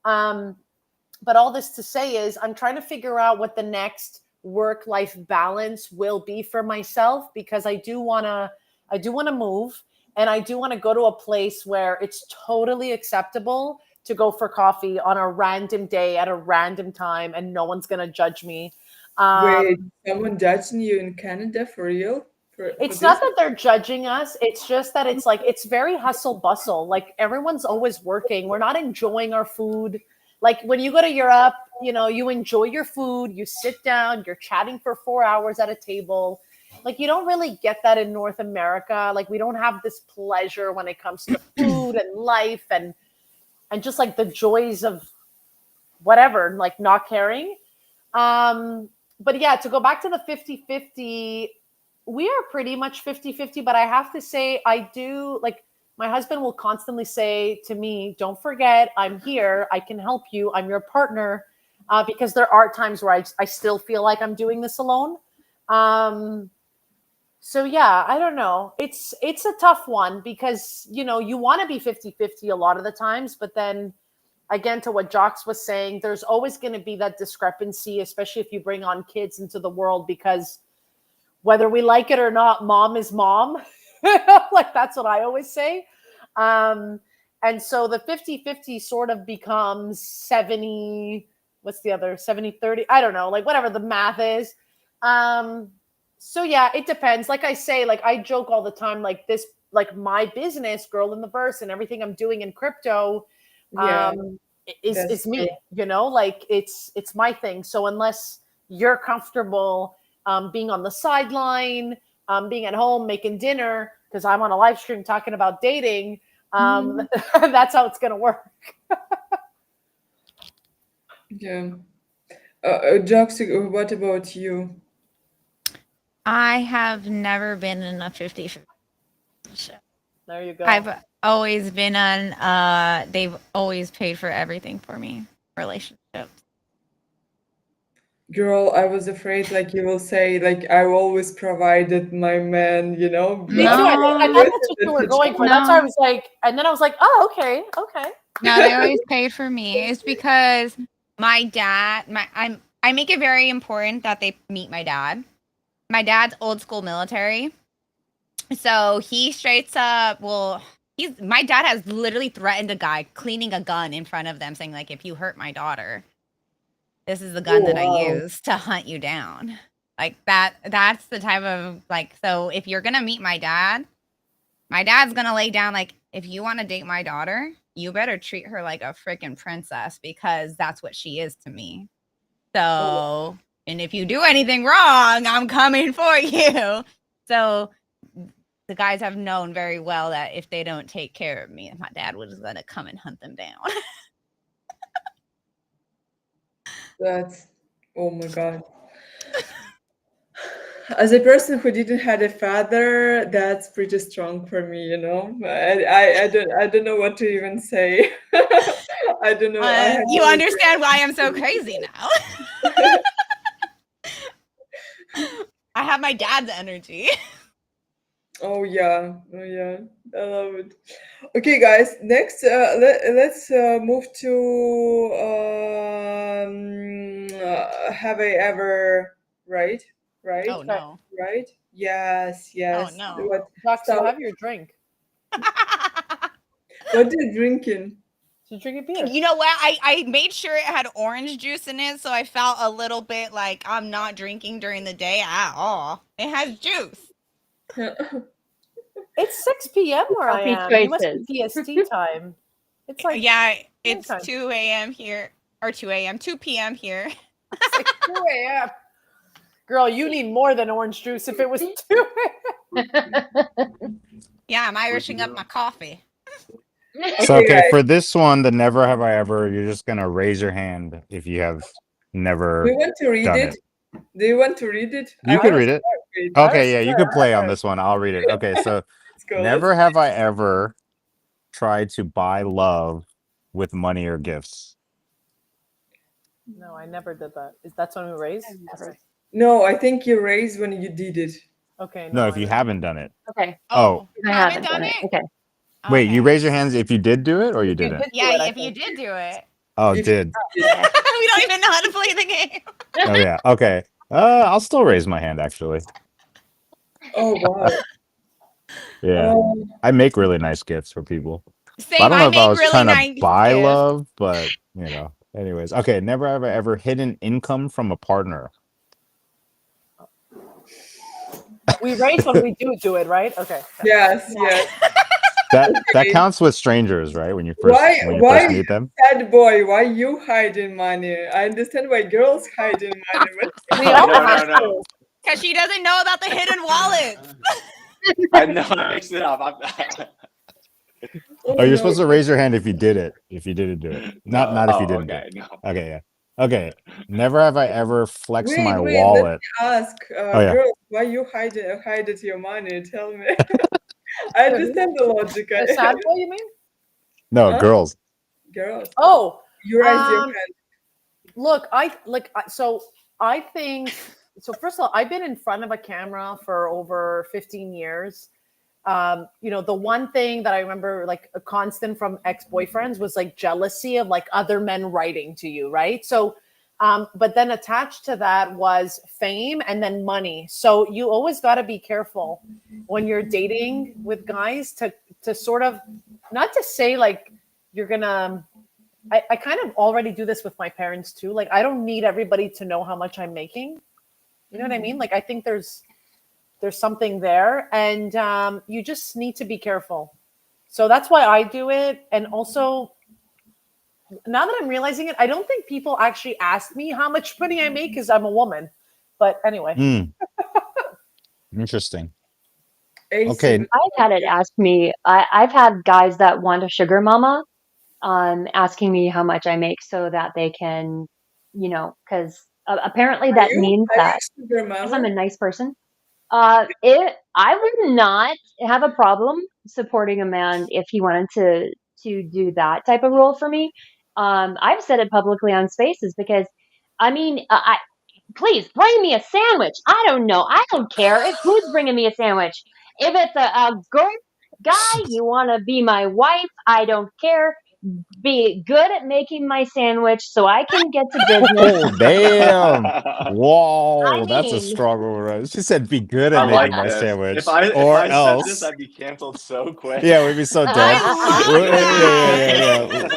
But all this to say is I'm trying to figure out what the next work-life balance will be for myself, because I do want to move, and I do want to go to a place where it's totally acceptable to go for coffee on a random day at a random time and no one's going to judge me. Wait, someone judging you in Canada for real? For It's this? not that they're judging us. It's just that it's like, it's very hustle bustle. Like everyone's always working. We're not enjoying our food. Like when you go to Europe, you know, you enjoy your food, you sit down, you're chatting for 4 hours at a table. Like you don't really get that in North America. Like we don't have this pleasure when it comes to food and life and just like the joys of whatever, like not caring. But yeah, to go back to the 50-50, we are pretty much 50-50, but I have to say, I do like, my husband will constantly say to me, don't forget, I'm here. I can help you. I'm your partner. Because there are times where I still feel like I'm doing this alone. So yeah, I don't know. It's a tough one because, you know, you want to be 50-50 a lot of the times, but then again, to what Jox was saying, there's always going to be that discrepancy, especially if you bring on kids into the world, because whether we like it or not, mom is mom. Like that's what I always say. And so the 50-50 sort of becomes 70, what's the other 70-30? I don't know, like whatever the math is. So yeah, it depends. Like I say, like I joke all the time, like this, like my business, Girl in the Verse, and everything I'm doing in crypto, Yeah, is me, true. you know, like it's my thing. So unless you're comfortable being on the sideline, being at home making dinner, because I'm on a live stream talking about dating, that's how it's gonna work. Yeah. Jocks, what about you? I have never been in a 50-50. There you go. I've always been on, they've always paid for everything for me, relationships. Girl, I was afraid like you will say like I always provided my man, you know, Me too. I thought with that's what you were the going for. job. That's why I No, was like, and then I was like, oh, okay. no, they always paid for me. It's because my dad, I make it very important that they meet my dad. My dad's old school military. So he straight up, well, my dad has literally threatened a guy cleaning a gun in front of them, saying like, if you hurt my daughter, this is the gun Oh that I wow. use to hunt you down. Like that's the type of like, so if you're gonna meet my dad's gonna lay down like, if you want to date my daughter, you better treat her like a freaking princess because that's what she is to me. So, and if you do anything wrong, I'm coming for you. So the guys have known very well that if they don't take care of me, my dad was gonna come and hunt them down. That's, oh my God. As a person who didn't had a father, that's pretty strong for me, you know. I don't know what to even say. I don't know. I have You no understand why I'm so crazy now. I have my dad's energy. Oh yeah, oh yeah, I love it. Okay, guys, next let's move to have I ever, right? Right? Oh no. Right? Yes, Oh yes. no. What Jox, you stop? have your drink. What are you drinking? So drink a beer. You know what? I made sure it had orange juice in it, so I felt a little bit like I'm not drinking during the day at all. It has juice. It's 6 p.m. where I Healthy am. You must choices. be PST time. It's like Yeah, it's nighttime. 2 a.m. here, or 2 a.m., 2 p.m. here. It's like 2 a.m. Girl, you need more than orange juice if it was 2 a.m. Yeah, I'm Irishing up my coffee. So Okay, okay, guys. for this one, the never have I ever, you're just gonna raise your hand if you have Do never you want to read done it? it. Do you want to read it? You I could want to read it. start with. Okay, yeah, you could play on Alright. this one. I'll read it. Okay, so Let's go. never have I ever tried to buy love with money or gifts. No, I never did that. That's when we raised? No, I think you raised when you did it. Okay, No, no. if you haven't done it. Okay. Oh, I haven't haven't done done it. it? Okay. wait, you Okay. raise your hands if you did do it or you If you didn't? did do Yeah, it, I if you think. did do it. Oh, If you did. did it. Okay. We don't even know how to play the game. Oh, yeah. Okay. I'll still raise my hand actually. Oh wow. Yeah. Um, I make really nice gifts for people. But I Same. don't know I if I make was really trying to nice buy gifts. love, but you know. Anyways, okay. Never have I ever hidden income from a partner. We raise when we do it, right? Okay. yes, yes. That Okay. counts with strangers, right? When you Why first meet them. sad boy, why you hiding money? I understand why girls hiding money, but We all No, have no. to. Because she doesn't know about the hidden wallet. I know I mixed it up. I'm, oh Oh, you're no. supposed to raise your hand if you did it. If you didn't do it. no. Not if you Oh, didn't die. okay. No. Okay, yeah. Okay. Never have I ever flexed my Wait, let me wallet. ask, Oh yeah. girls, why you hiding your money? Tell me. I understand the logic. The sad boy, you mean? No, Huh? girls. Girls, Oh, you raise your um, hand. look, so I think so. First of all, I've been in front of a camera for over 15 years. The one thing that I remember, like a constant from ex-boyfriends, was like jealousy of like other men writing to you, right? So, but then attached to that was fame and then money. So you always got to be careful when you're dating with guys to sort of, not to say like you're gonna. I kind of already do this with my parents too. Like I don't need everybody to know how much I'm making. You know what I mean? Like I think there's something there, and you just need to be careful. So that's why I do it. And also, now that I'm realizing it, I don't think people actually ask me how much money I make because I'm a woman. But anyway, Hmm. Interesting. Okay. Asymmetry. I've had it asked me. I've had guys that want a sugar mama, asking me how much I make so that they can, because apparently Are that you? means Are you that sugar because I'm mama? a nice person. I would not have a problem supporting a man if he wanted to do that type of role for me. I've said it publicly on Spaces because, I mean, please bring me a sandwich. I don't know. I don't care if who's bringing me a sandwich. If it's a good guy, you want to be my wife. I don't care. Be good at making my sandwich so I can get to business. Oh damn. I Whoa, that's a mean, strong word. She said be good I at making like my this. sandwich. If Or I said this, else. I'd be canceled so quick. Yeah, we'd be so dead. I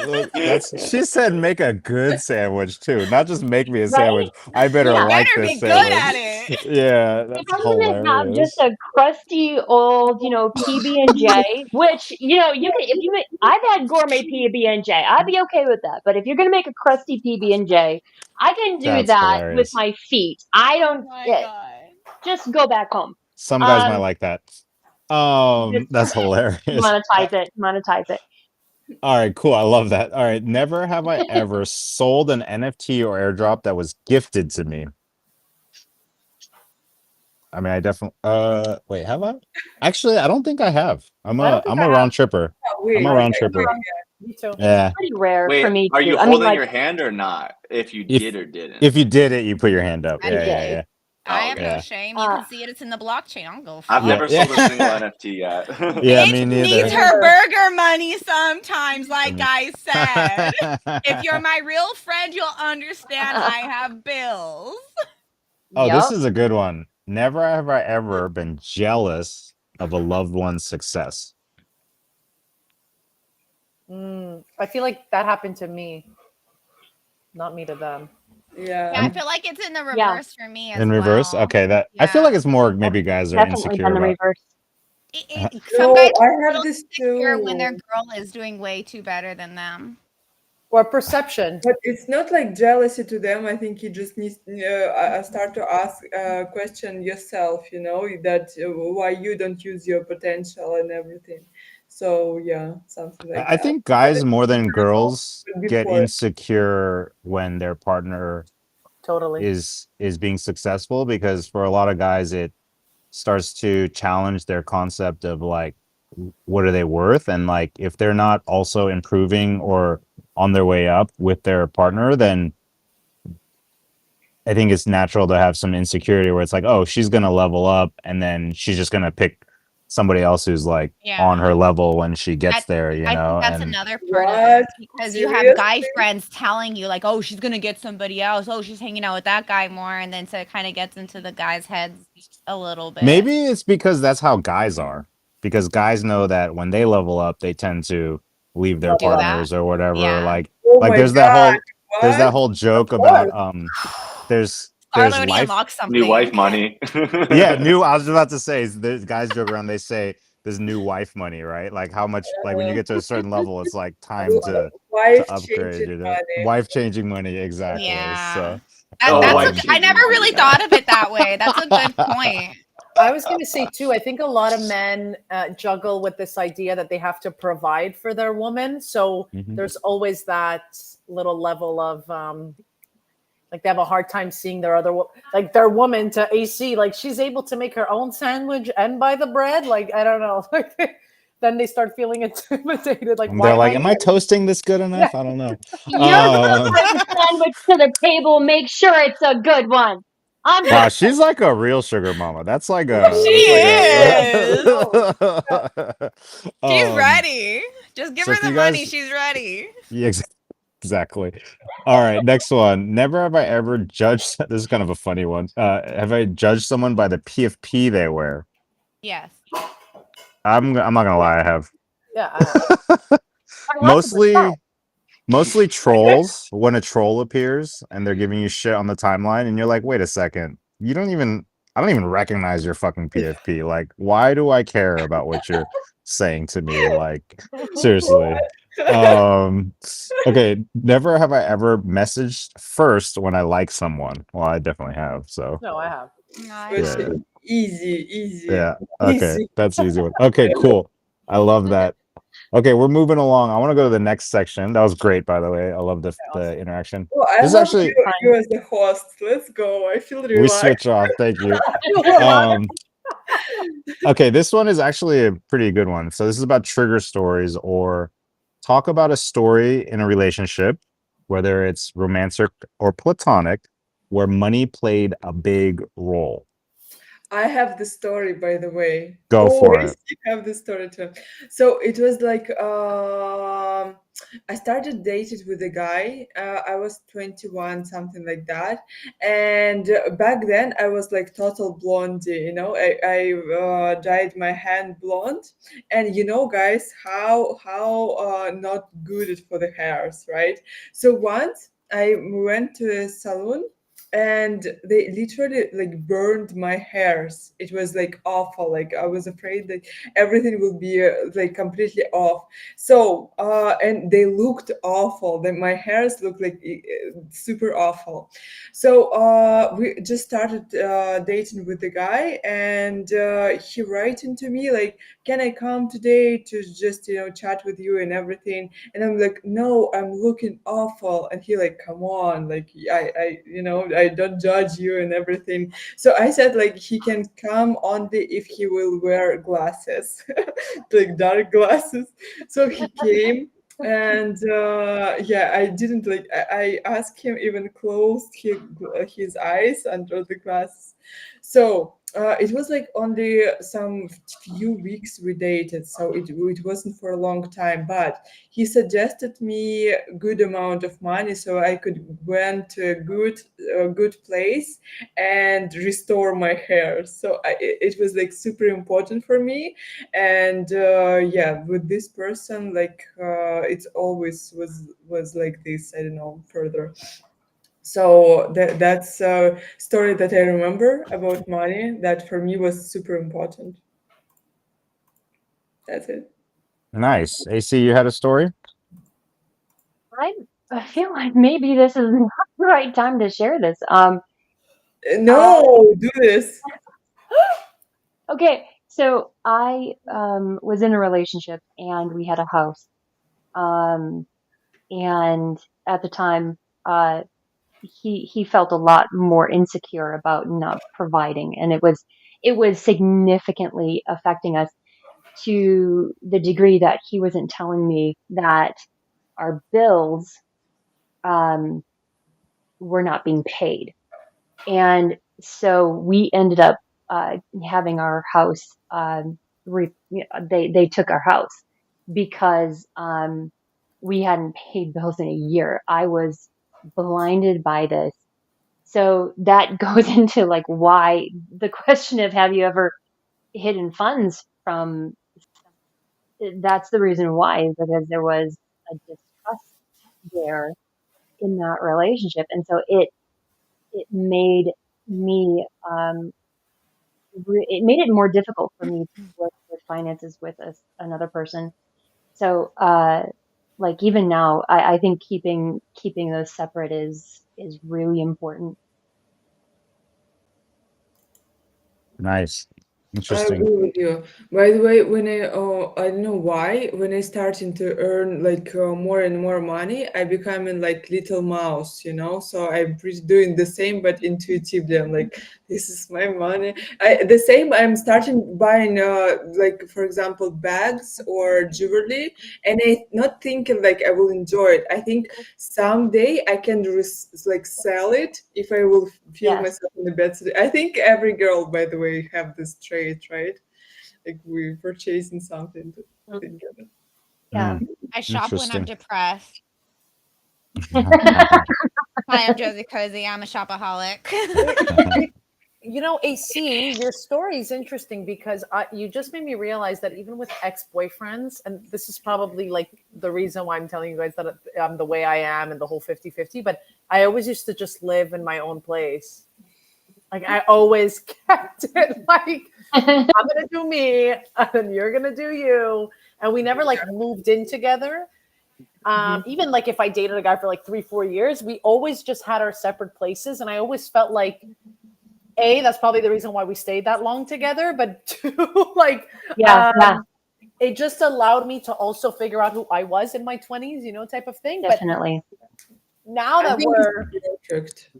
love Yeah. That's she said make a good sandwich too, not just make me a right? sandwich. I better Yeah. like Better this be good sandwich. at it. Yeah, If that's I'm gonna have just hilarious. a crusty old, PB and J, which you can, if you make, I've had gourmet PB and J, I'd be okay with that. But if you're gonna make a crusty PB and J, I can do That's that with hilarious. my feet. I Oh don't. my god. Just go back home. Some guys might Um, like that. just That's hilarious. monetize it. Monetize it. All right, cool. I love that. All right, never have I ever sold an NFT or airdrop that was gifted to me. I mean, I definitely wait, have I? Actually, I don't think I have. I don't think I'm I a have. round tripper. Oh, I'm a wait, round wait, tripper. Me too. It's Yeah. pretty rare for Wait, me are to. you I mean, holding like, your hand or not? If you If did or didn't. if you did it, you put your hand up. I Yeah, yeah. yeah, I Oh, have okay. no yeah. shame. You can see it. It's in the blockchain. I'll go for I've Yeah. it. never Yeah. sold a single NFT yet. Yeah, It me needs neither. her Neither. burger money sometimes, like I said. If you're my real friend, you'll understand I have bills. Oh, this Yep. is a good one. Never have I ever been jealous of a loved one's success. I feel like that happened to me, not me to them. Yeah, yeah. I feel like it's in the Yeah. reverse for me as In reverse? well. Okay, that I feel like Yeah. it's more maybe guys are Definitely insecure done the about. reverse. Some guys No, I feel have this insecure when their too. girl is doing way too better than them. Or perception. But it's not like jealousy to them. I think you just need start to ask question yourself. That why you don't use your potential and everything. So yeah, something like I that. think guys more than Now, girls but get before, insecure when their partner Totally. is being successful because for a lot of guys it starts to challenge their concept of like what are they worth, and like if they're not also improving or on their way up with their partner, then I think it's natural to have some insecurity where it's like, oh, she's gonna level up and then she's just gonna pick somebody else who's like on her Yeah. level when she gets I there, you I know, think that's and another part of What? it because you have Seriously? guy friends telling you like, "Oh, she's gonna get somebody else. Oh, she's hanging out with that guy more," and then so it kind of gets into the guys' heads a little bit. maybe it's because that's how guys are. Because guys know that when they level up, they tend to leave their Do that. partners or whatever. Yeah. Oh Like my there's that God, whole what? joke Of about course. there's Carlo already life. unlocked something. New wife money. Yeah, new. I was about to say, the guys joke around. They say there's new wife money, right? Like how much, like when you get to a certain level, it's like time to Wife upgrade. changing You know, money. wife changing money, exactly. Yeah. So, Oh, That's wife a, I um, changing never money. really Yeah. thought of it that way. That's a good point. I was going to say too, I think a lot of men juggle with this idea that they have to provide for their woman. So mhm. there's always that little level of like they have a hard time seeing their like their woman to AC, like she's able to make her own sandwich and buy the bread. Like I don't know, like then they start feeling intimidated. Like And they're why am like, I? "Am I toasting this good Yeah, enough?" I don't know. You're gonna bring the sandwich to the table. Make sure it's a good one. I'm just Wow, she's like a real sugar mama. That's like She that's like is. a She's um. ready. Just give So her if the you money. guys, She's ready. yeah, exactly. All right, next one. Never have I ever judged. This is kind of a funny one. Have I judged someone by the PFP they wear? Yes. I'm not gonna lie, I have. yeah, I have. 100%. Mostly trolls when a troll appears and they're giving you shit on the timeline, and you're like, wait a second, I don't even recognize your fucking PFP. Like, why do I care about what you're saying to me? Like, seriously. Um, okay, never have I ever messaged first when I like someone. Well, I definitely have, so No, I have. I For yeah, sure. have. Easy, yeah. Okay, easy. that's an easy one. Okay, cool. I love that. Okay, we're moving along. I want to go to the next section. That was great, by the way. I love the interaction. Oh, I This is love actually you as the host. Let's go. I feel we relaxed. switch off. Thank you. I love it. Um, okay, this one is actually a pretty good one. So this is about trigger stories or talk about a story in a relationship, whether it's romantic or platonic, where money played a big role. I have the story, by the way. Go for Always it. you have the story too. So it was like I started dating with a guy. I was 21, something like that. And back then I was like total blondie, you know. I dyed my hand blonde, and you know, guys, how not good it for the hairs, right? So once I went to a salon and they literally like burned my hairs. It was like awful. Like I was afraid that everything will be like completely off. So and they looked awful. Then my hairs looked like super awful. So we just started dating with the guy, and he writing to me like, can I come today to just chat with you and everything? And I'm like, no, I'm looking awful. And he like, come on, like I don't judge you and everything. So I said like he can come only if he will wear glasses, like dark glasses. So he came, and yeah, I didn't like I asked him even closed his eyes under the glasses. So it was like only some few weeks we dated, so it wasn't for a long time, but he suggested me a good amount of money so I could went to a good place and restore my hair. So it was like super important for me. And yeah, with this person, like it's always was like this. I don't know further. So that's a story that I remember about money that for me was super important. That's it. Nice. AC, you had a story? I feel like maybe this is not the right time to share this. Uh, No, do this. okay, so I was in a relationship and we had a house. Um, and at the time, uh, he felt a lot more insecure about not providing, and it was significantly affecting us to the degree that he wasn't telling me that our bills um, were not being paid. And so we ended up having our house they took our house because we hadn't paid bills in a year. I was blinded by this. So that goes into like why the question of have you ever hidden funds from, that's the reason why, is because there was a distrust there in that relationship. And so it made me it made it more difficult for me to work with finances with another person. So like even now, I think keeping those separate is really important. Nice. I Interesting. agree with you. By the way, I don't know why, when I starting to earn like more and more money, I becoming like little mouse, you know. So I'm doing the same, but intuitively. I'm like, this is my money. The same. I'm starting buying like for example bags or jewelry, and I not thinking like I will enjoy it. I think someday I can like sell it if I will feel Yes. myself in the bed. I think every girl, by the way, have this trait, right? Like we purchasing something to think of it. Yeah. I shop when I'm Interesting. depressed. Hi, I'm Josie Cozy. I'm a shopaholic. You know, AC, your story is interesting because you just made me realize that even with ex-boyfriends, and this is probably like the reason why I'm telling you guys that I'm the way I am and the whole 50-50, but I always used to just live in my own place. Like I always kept it like I'm gonna do me and you're gonna do you. And we never like moved in together. Even like if I dated a guy for like 3-4 years, we always just had our separate places. And I always felt like that's probably the reason why we stayed that long together. But two, like Yeah. Yeah. it just allowed me to also figure out who I was in my 20s, you know, type of thing. Definitely. But now I that think we're it's perfect.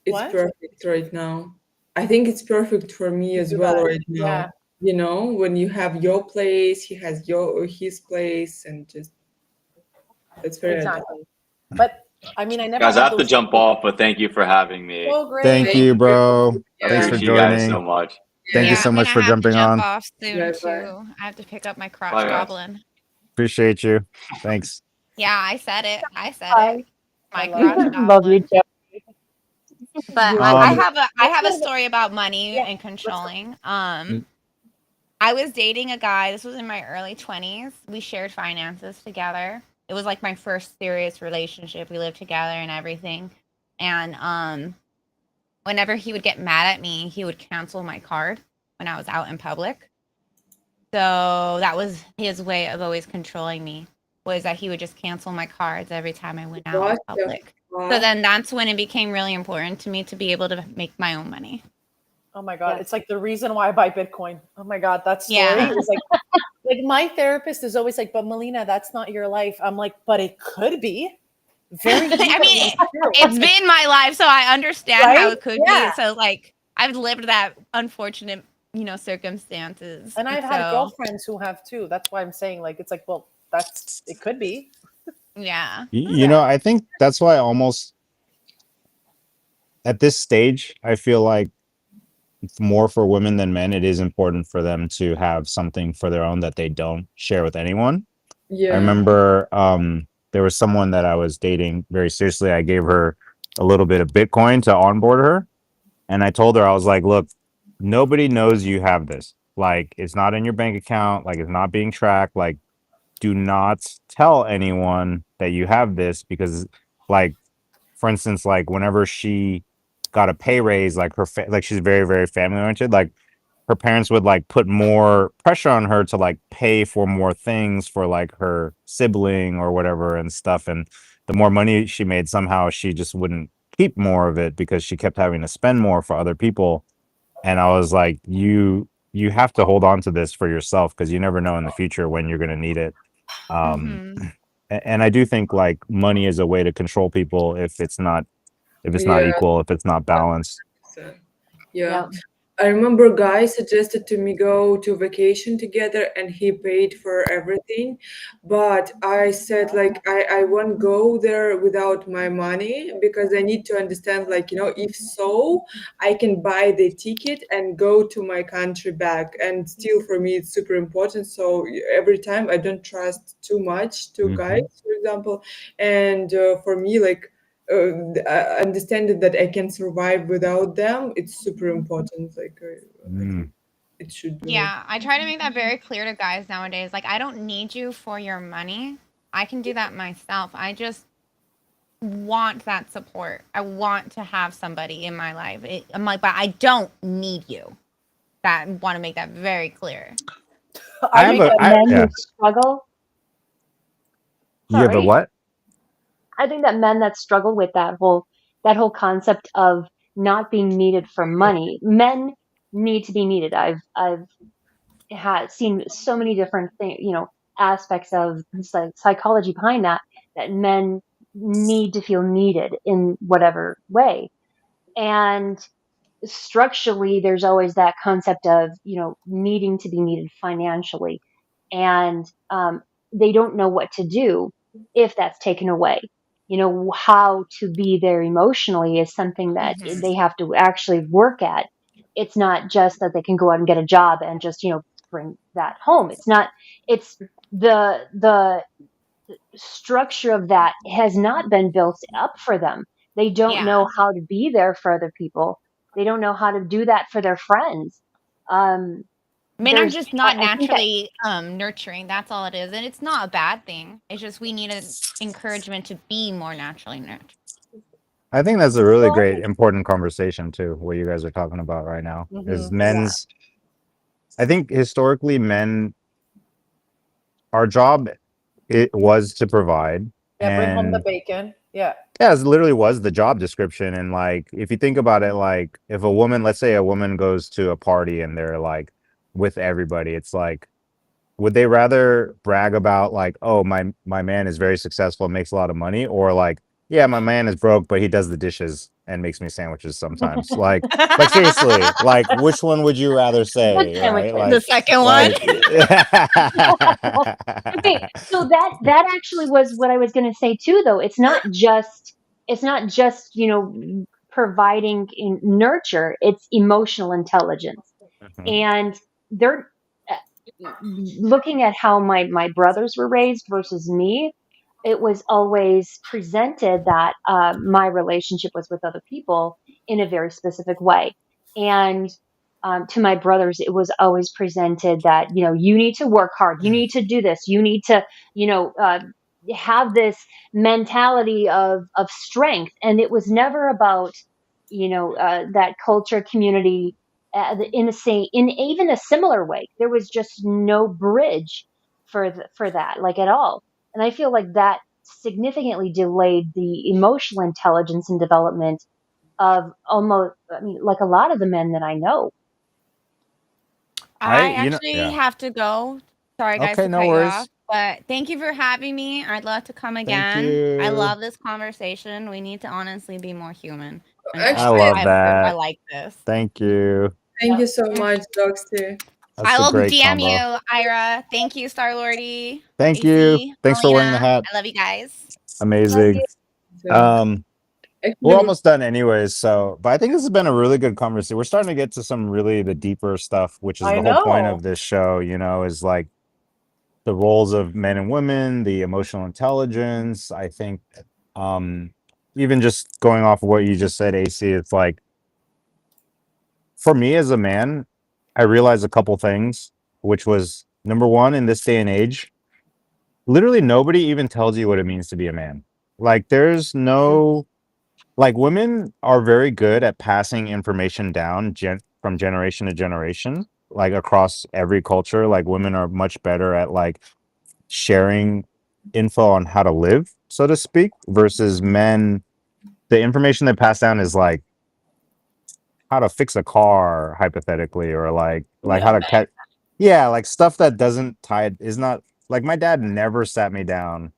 It's what? perfect right now. I think it's perfect for me To as do well that. right now. Yeah, You know, when you have your place, he has his place, and just that's very ideal. exactly. But I mean, I never Guys, I had have to those jump off, but thank you for having me. so Thank Thank great. you, you. bro. I Thanks Yeah. for appreciate you guys so joining. much. Thank you Yeah, Yeah. so I'm much gonna for have to jumping jump on. off soon Bye bye. too. I have to pick up my crotch Bye, guys. goblin. Appreciate you. Thanks. Yeah, I said it. I said it. Bye. I My love crotch you. Love you goblin. too. But Um, I have a story about money Yeah, and let's go. controlling. I was dating a guy. This was in my early 20s. We shared finances together. It was like my first serious relationship. We lived together and everything. And whenever he would get mad at me, he would cancel my card when I was out in public. So that was his way of always controlling me, was that he would just cancel my cards every time I went out in What the public. So fuck? then that's when it became really important to me to be able to make my own money. Oh my God. Yes. It's like the reason why I buy Bitcoin. Oh my God. That story Yeah. is like my therapist is always like, but Melina, that's not your life. I'm like, but it could be. Very easily I mean, true. it's been my life, so I understand how Right? it could Yeah. be. So like I've lived that unfortunate, circumstances. And I've had So girlfriends who have too. That's why I'm saying, like, it's like, well, it could be. yeah. you know, I think that's why almost at this stage, I feel like more for women than men, it is important for them to have something for their own that they don't share with anyone. I Yeah. remember there was someone that I was dating very seriously. I gave her a little bit of Bitcoin to onboard her. And I told her, I was like, look, nobody knows you have this. Like, it's not in your bank account. Like, it's not being tracked. Like, do not tell anyone that you have this because, like, for instance, like whenever she got a pay raise, like like she's very, very family oriented. Like her parents would like put more pressure on her to like pay for more things for like her sibling or whatever and stuff. And the more money she made, somehow she just wouldn't keep more of it because she kept having to spend more for other people. And I was like, you have to hold on to this for yourself because you never know in the future when you're going to need it. Um, Hmm. and I do think like money is a way to control people if it's not Yeah. equal, if it's not balanced. So, yeah. Yeah. I remember a guy suggested to me go to vacation together and he paid for everything. But I said like I won't go there without my money because I need to understand like, if so, I can buy the ticket and go to my country back. And still for me it's super important. So every time I don't trust too much to guys, for example. And for me like understanding that I can survive without them, it's super important. Like I think it should be like. Yeah, I try to make that very clear to guys nowadays. Like, I don't need you for your money. I can do that myself. I just want that support. I want to have somebody in my life. I'm like, but I don't need you. That want to make that very clear. I I have make a that I Men yeah. who struggle. You have a Sorry. what? I think that men that struggle with that whole concept of not being needed for money. Men need to be needed. I've had seen so many different aspects of psychology behind that men need to feel needed in whatever way. And structurally there's always that concept of needing to be needed financially, and they don't know what to do if that's taken away. How to be there emotionally is something that Mhm. they have to actually work at. It's not just that they can go out and get a job and just bring that home. It's the structure of that has not been built up for them. They don't Yeah. know how to be there for other people. They don't know how to do that for their friends. Um, Men are there's, just I, not I think that naturally nurturing. That's all it is. And it's not a bad thing. It's just we need an encouragement to be more naturally nurtured. I think that's a really well, I great, think, important conversation too. What you guys are talking about right now is yeah, men's. I think historically, men, our job, it was to provide, Yeah, bring home the and bacon. Yeah. yeah, it literally was the job description. And like, if you think about it, like, if a woman, let's say a woman goes to a party and they're like with everybody, it's like, would they rather brag about like, oh, my man is very successful, makes a lot of money, or like, yeah, my man is broke, but he does the dishes and makes me sandwiches sometimes. Like seriously, like which one would you rather good say, right? sandwiches. The second one. Like Okay, so that actually was what I was going to say too. Though it's not just providing nurture. It's emotional intelligence, Mhm. and they're looking at how my brothers were raised versus me. It was always presented that my relationship was with other people in a very specific way. And to my brothers, it was always presented that, you need to work hard. You need to do this. You need to, you know, uh, have this mentality of strength. And it was never about, that culture community in even a similar way. There was just no bridge for that, like at all. And I feel like that significantly delayed the emotional intelligence and development of like a lot of the men that I know. I Yeah. actually have to go. Sorry, guys, Okay, to no cut you off. worries. But thank you for having me. I'd love to come Thank again. I you. love this conversation. We need to honestly be more human and I talk. Actually, love I that. like this. Thank you. thank you so much, Doxy. That's I a will great DM combo. you, Ira. Thank you, Star Lordy, Thank you. AC, Thanks for wearing the Melina. hat. I love you guys. Love Amazing. you. So Um, we're actually, almost done anyways, so but I think this has been a really good conversation. We're starting to get to some really the deeper stuff, which is I the whole point know. of this show, is like the roles of men and women, the emotional intelligence. I think even just going off of what you just said, AC, it's like for me as a man, I realized a couple things, which was number one, in this day and age, literally nobody even tells you what it means to be a man. Like there's no like women are very good at passing information down from generation to generation, like across every culture. Like women are much better at like sharing info on how to live, so to speak, versus men. The information they pass down is like how to fix a car hypothetically, or like how Yeah. to catch, yeah, like stuff that doesn't tie, is not like, my dad never sat me down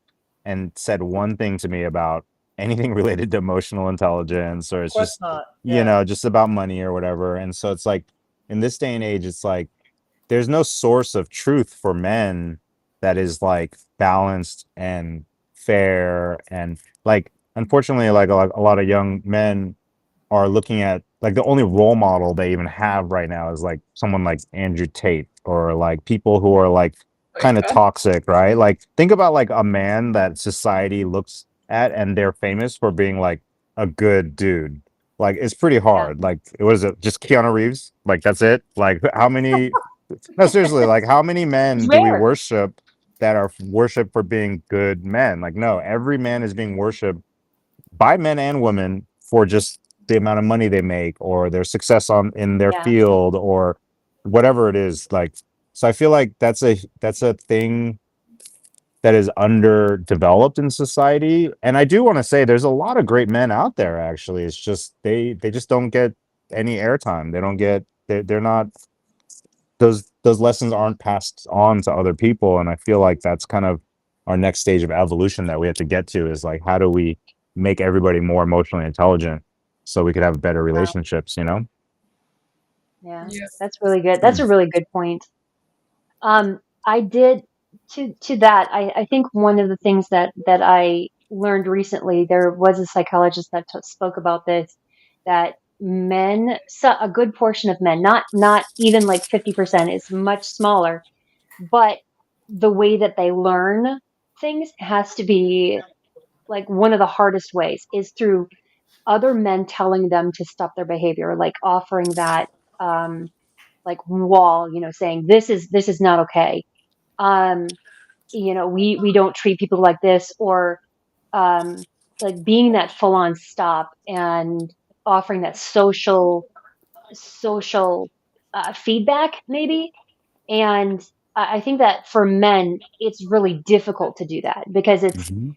and said one thing to me about anything related to emotional intelligence, or Of it's course just not. Yeah. just about money or whatever. And so it's like in this day and age, it's like there's no source of truth for men that is like balanced and fair, and like unfortunately like a lot of young men are looking at like the only role model they even have right now is like someone like Andrew Tate, or like people who are like kind of Yeah. toxic, right? Like think about like a man that society looks at and they're famous for being like a good dude. Like it's pretty hard. Like what is it? Just Keanu Reeves? Like that's it? Like how many no, seriously, like how many It's men do we rare. worship that are worshipped for being good men? Like no, every man is being worshipped by men and women for just the amount of money they make or their success on in their Yeah. field or whatever it is. Like so I feel like that's a thing that is underdeveloped in society. And I do want to say there's a lot of great men out there actually. It's just they just don't get any airtime. They don't get they're not those lessons aren't passed on to other people, and I feel like that's kind of our next stage of evolution that we have to get to, is like how do we make everybody more emotionally intelligent so we could have better relationships, you know? Yeah. Yeah. That's really good. That's a really good point. I did to that. I think one of the things that I learned recently, there was a psychologist that spoke about this, that men, so a good portion of men, not even like 50%, is much smaller, but the way that they learn things has to be like one of the hardest ways is through other men telling them to stop their behavior, like offering that um like wall, saying this is not okay. um we don't treat people like this, or um like being that full on stop and offering that social feedback maybe. And I think that for men it's really difficult to do that, because Hmm.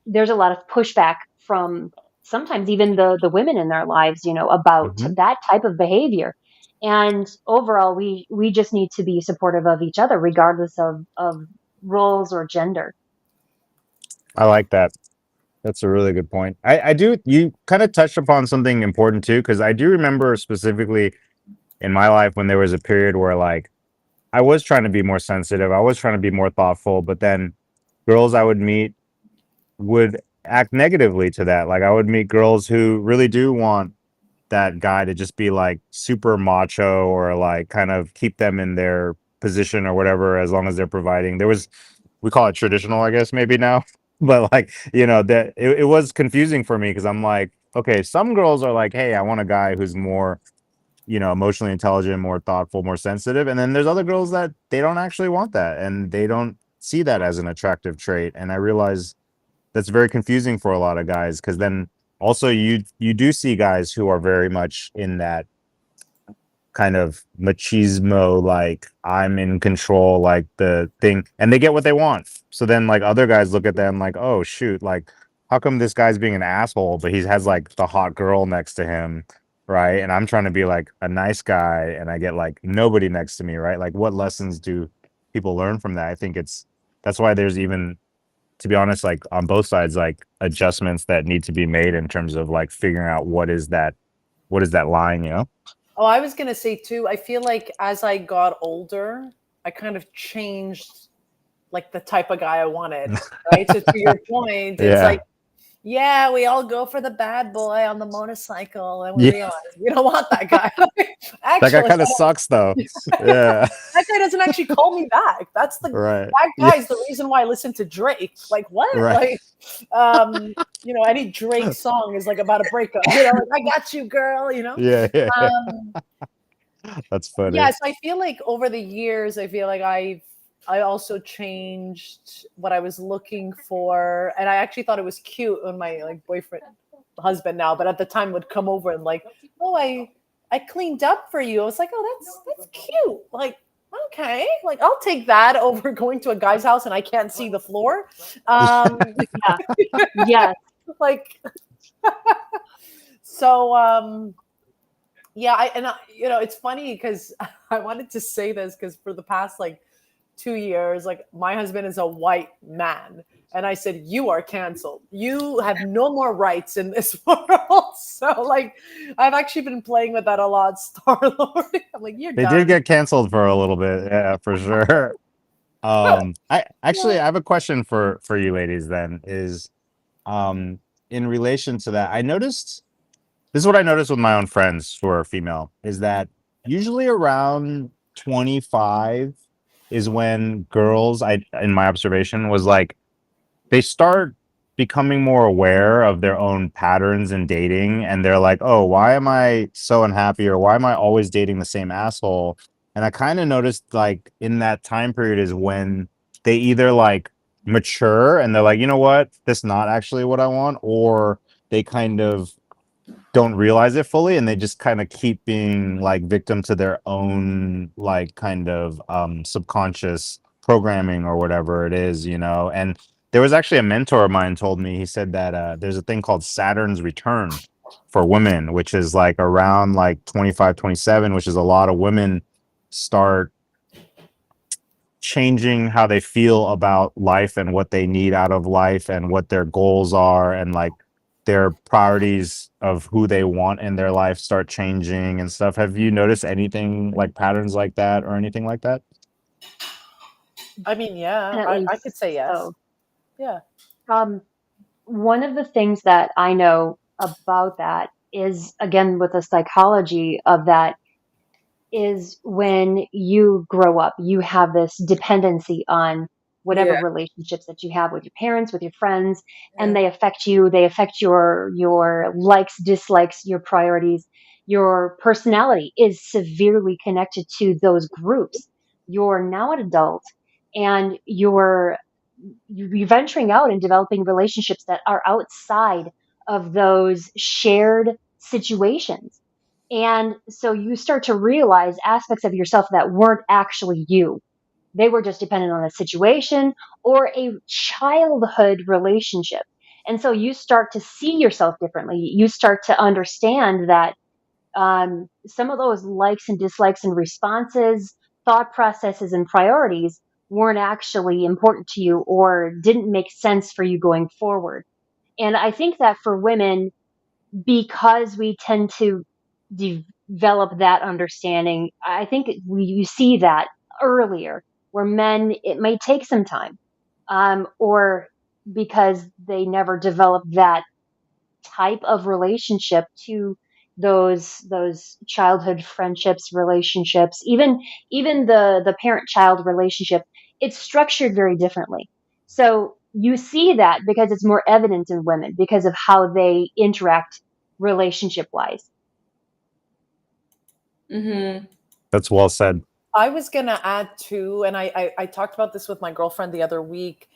there's a lot of pushback from sometimes even the women in their lives, about Hmm. that type of behavior. And overall, we just need to be supportive of each other regardless of roles or gender. I like that. That's a really good point. I do, you kind of touched upon something important too, because I do remember specifically in my life when there was a period where like I was trying to be more sensitive, I was trying to be more thoughtful, but then girls I would meet would act negatively to that. Like I would meet girls who really do want that guy to just be like super macho or like kind of keep them in their position or whatever, as long as they're providing. There was, we call it traditional, I guess, maybe now. But like, you know, that it was confusing for me because I'm like, okay, some girls are like, hey, I want a guy who's more, you know, emotionally intelligent, more thoughtful, more sensitive. And then there's other girls that they don't actually want that and they don't see that as an attractive trait. And I realize that's very confusing for a lot of guys, because then also you do see guys who are very much in that kind of machismo, like I'm in control, like the thing, and they get what they want. So then like other guys look at them like, oh shoot, like how come this guy's being an asshole, but he has like the hot girl next to him, right? And I'm trying to be like a nice guy and I get like nobody next to me, right? Like what lessons do people learn from that? I think it's that's why there's even, to be honest, like on both sides, like adjustments that need to be made in terms of like figuring out what is that line, you know? Oh, I was gonna say too, I feel like as I got older, I kind of changed like the type of guy I wanted. Right. So to your point, it's Yeah. like, yeah, we all go for the bad boy on the motorcycle and we Yeah. realize we don't want that guy. That guy Actually, kind of sucks though. Yeah. that guy doesn't actually call me back. Right. That Yeah. guy is the reason why I listen to Drake. Like what? Right. Like any Drake song is like about a breakup, like I got you, girl, Yeah. Yeah. Yeah. Um That's funny. yes, I feel like over the years, I feel like I also changed what I was looking for. And I actually thought it was cute when my like boyfriend, husband now, but at the time would come over and like, oh, I cleaned up for you. I was like, oh, that's cute. Like, okay, like I'll take that over going to a guy's house and I can't see the floor. Yeah. Yes. Like so yeah, it's funny because I wanted to say this because for the past like 2 years. Like, my husband is a white man. And I said, you are canceled. You have no more rights in this world. So, like, I've actually been playing with that a lot, Star Lord. I'm like, you're They did done. get canceled for a little bit, yeah, for sure. I actually I have a question for you ladies then is um in relation to that. I noticed this is what I noticed with my own friends who are female is that usually around 25 is when girls, I in my observation was like they start becoming more aware of their own patterns in dating, and they're like, oh, why am I so unhappy, or why am I always dating the same asshole? And I kind of noticed like in that time period is when they either like mature and they're like, you know what, that's not actually what I want, or they kind of don't realize it fully and they just kind of keep being like victim to their own like kind of subconscious programming or whatever it is, you know. And there was actually a mentor of mine told me, he said that there's a thing called Saturn's return for women, which is like around like 25, 27, which is a lot of women start changing how they feel about life and what they need out of life and what their goals are, and like their priorities of who they want in their life start changing and stuff. Have you noticed anything like patterns like that or anything like that? I mean, yeah, Definitely I could say yes. so. Yeah. Um, One of the things that I know about that is, again, with the psychology of that, is when you grow up, you have this dependency on whatever Yeah, relationships that you have with your parents, with your friends, and yeah, they affect you. They affect your likes, dislikes, your priorities. Your personality is severely connected to those groups. You're now an adult, and you're venturing out and developing relationships that are outside of those shared situations. And so you start to realize aspects of yourself that weren't actually you. They were just dependent on a situation or a childhood relationship. And so you start to see yourself differently. You start to understand that some of those likes and dislikes and responses, thought processes, and priorities weren't actually important to you or didn't make sense for you going forward. And I think that for women, because we tend to develop that understanding, I think you see that earlier, where men, it may take some time, or because they never develop that type of relationship to those childhood friendships, relationships, even the parent child relationship, it's structured very differently. So you see that because it's more evident in women because of how they interact relationship wise. mm-hmm. That's well said. I was gonna add too, and I talked about this with my girlfriend the other week.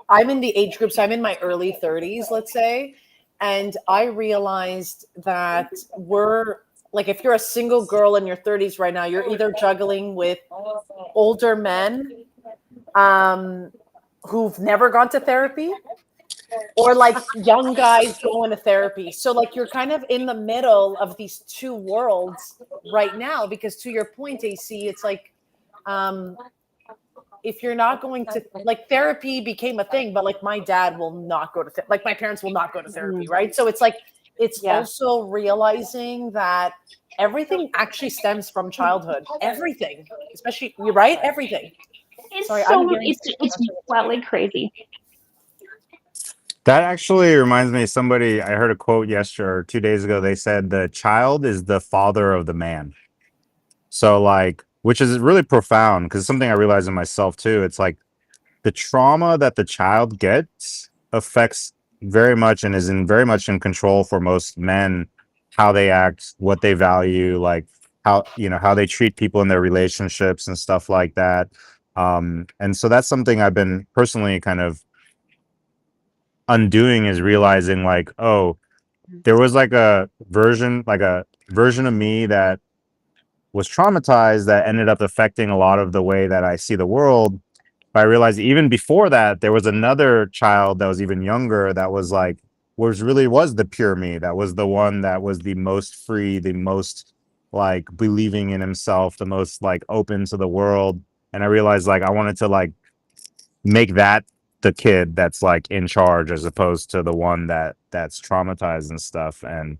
I'm in the age group, so I'm in my early 30s, let's say, and I realized that we're like, if you're a single girl in your 30s right now, you're either juggling with older men um, who've never gone to therapy, or like young guys going to therapy. So like you're kind of in the middle of these two worlds right now, because to your point, AC, it's like um if you're not going to, like, therapy became a thing, but like my dad will not go to like my parents will not go to therapy, Mm, right? So it's like it's yeah, also realizing that everything actually stems from childhood. Everything, especially, you're right, everything. Sorry, I'm hearing it's wildly crazy. That actually reminds me of somebody, I heard a quote yesterday or 2 days ago. They said the child is the father of the man. So like, which is really profound because it's something I realize in myself too. It's like the trauma that the child gets affects very much and is in very much in control for most men, how they act, what they value, like how, you know, how they treat people in their relationships and stuff like that. And so that's something I've been personally kind of undoing, is realizing like, oh, there was like a version of me that was traumatized that ended up affecting a lot of the way that I see the world. But I realized even before that, there was another child that was even younger that was like, was the pure me. That was the one that was the most free, the most like believing in himself, the most like open to the world. and I realized like I wanted to like make that the kid that's like in charge as opposed to the one that's traumatized and stuff. And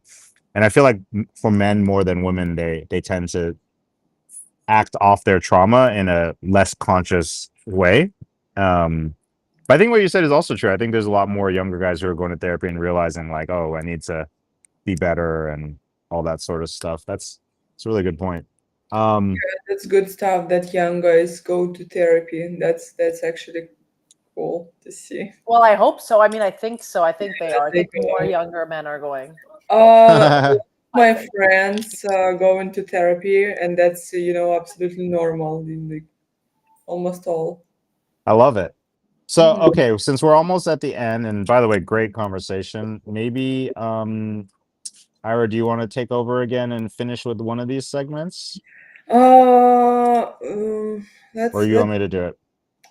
I feel like for men more than women, they tend to act off their trauma in a less conscious way. But I think what you said is also true. I think there's a lot more younger guys who are going to therapy and realizing like, oh, I need to be better and all that sort of stuff. That's a really good point. That's good stuff that young guys go to therapy. That's actually cool to see. Well, I hope so. I mean, I think so. I think they That are. I they think more go. younger men are going. Uh, I my think. friends go into therapy, and that's absolutely normal in like almost all. I love it. So, Mhm. okay, since we're almost at the end, and by the way, great conversation. Maybe, Ira, do you want to take over again and finish with one of these segments, or Let's you want me to do it?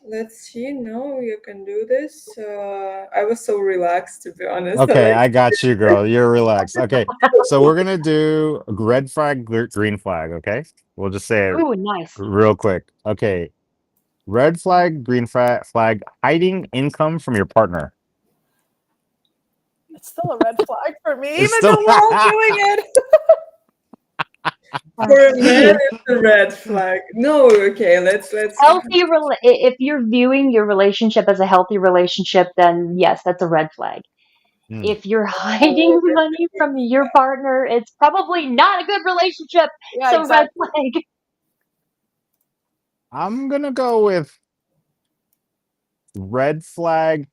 let's see. No, you can do this. I was so relaxed, to be honest. I Okay, like. I got you, girl. You're relaxed. Okay, so we're gonna do red flag, green flag. Okay, we'll just say it Ooh, nice. real quick. Okay, red flag, green flag, hiding income from your partner. It's still a red flag for me, It's even still though we're all doing it. For a man, it's a red flag. No, okay, let's. If you're viewing your relationship as a healthy relationship, then yes, that's a red flag. Hmm. If you're Oh, hiding money from your partner, it's probably not a good relationship. Yeah, So red exactly. flag. I'm gonna go with red flag,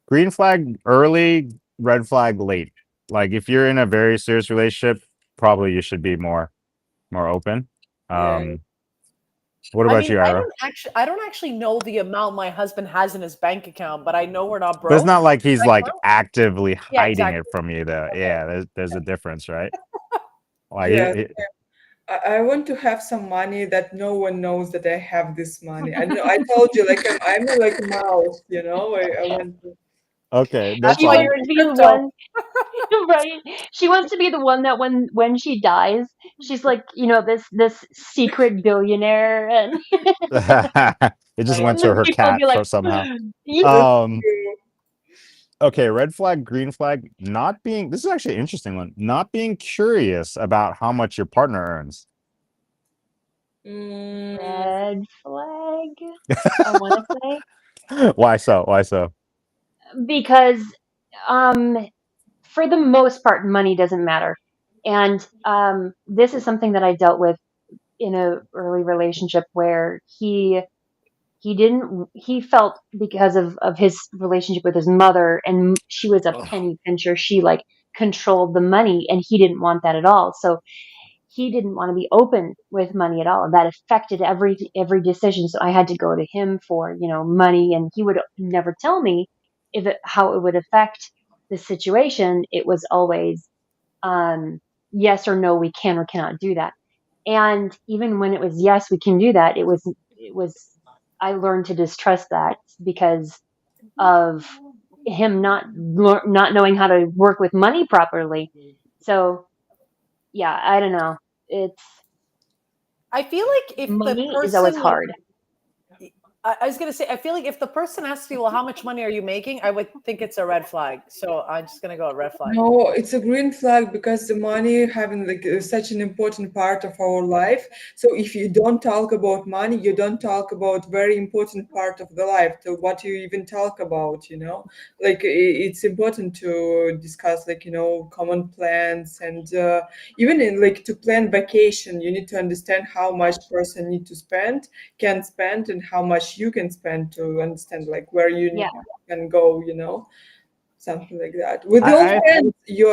green flag early, red flag late. Like if you're in a very serious relationship, probably you should be more open. yeah. What I about mean, you, Ira? I don't actually know the amount my husband has in his bank account, but I know we're not But it's broke. not like he's Right like now? actively Yeah, hiding it exactly. from you though. Okay. Yeah, there's a difference, right? Like Yes, I want to have some money that no one knows that I have this money. I know I told you like I'm like a mouse, I want to. okay, no That's She why problem. wants you're to in be the crypto. one, right? She wants to be the one that when she dies, she's like, this secret billionaire, and It just went to her people will cat be like, for somehow. yeah. That's Um, true. okay, red flag, green flag, not being this is actually an interesting one. Not being curious about how much your partner earns. Mm, Red flag, I want to say, Why so? Why so? because um, for the most part, money doesn't matter, and this is something that I dealt with in a early relationship where he felt because of his relationship with his mother, and she was a Ugh. penny pincher, she like controlled the money, and he didn't want that at all. So he didn't want to be open with money at all, and that affected every decision. So I had to go to him for money, and he would never tell me how it would affect the situation. It was always um yes or no, we can or cannot do that. And even when it was yes, we can do that, it was I learned to distrust that because of him not knowing how to work with money properly. So yeah, I don't know. It's I feel like if the money is always person like hard. I was gonna say, I feel like if the person asks you, well, how much money are you making? I would think it's a red flag. So I'm just gonna go a red flag. No, it's a green flag because the money having like such an important part of our life. So if you don't talk about money, you don't talk about very important part of the life. So what you even talk about. Like it's important to discuss like common plans and even in like to plan vacation, you need to understand how much person need to spend, can spend, and how much you can spend to understand like where you Yeah. can go. Something like that with all I friends. You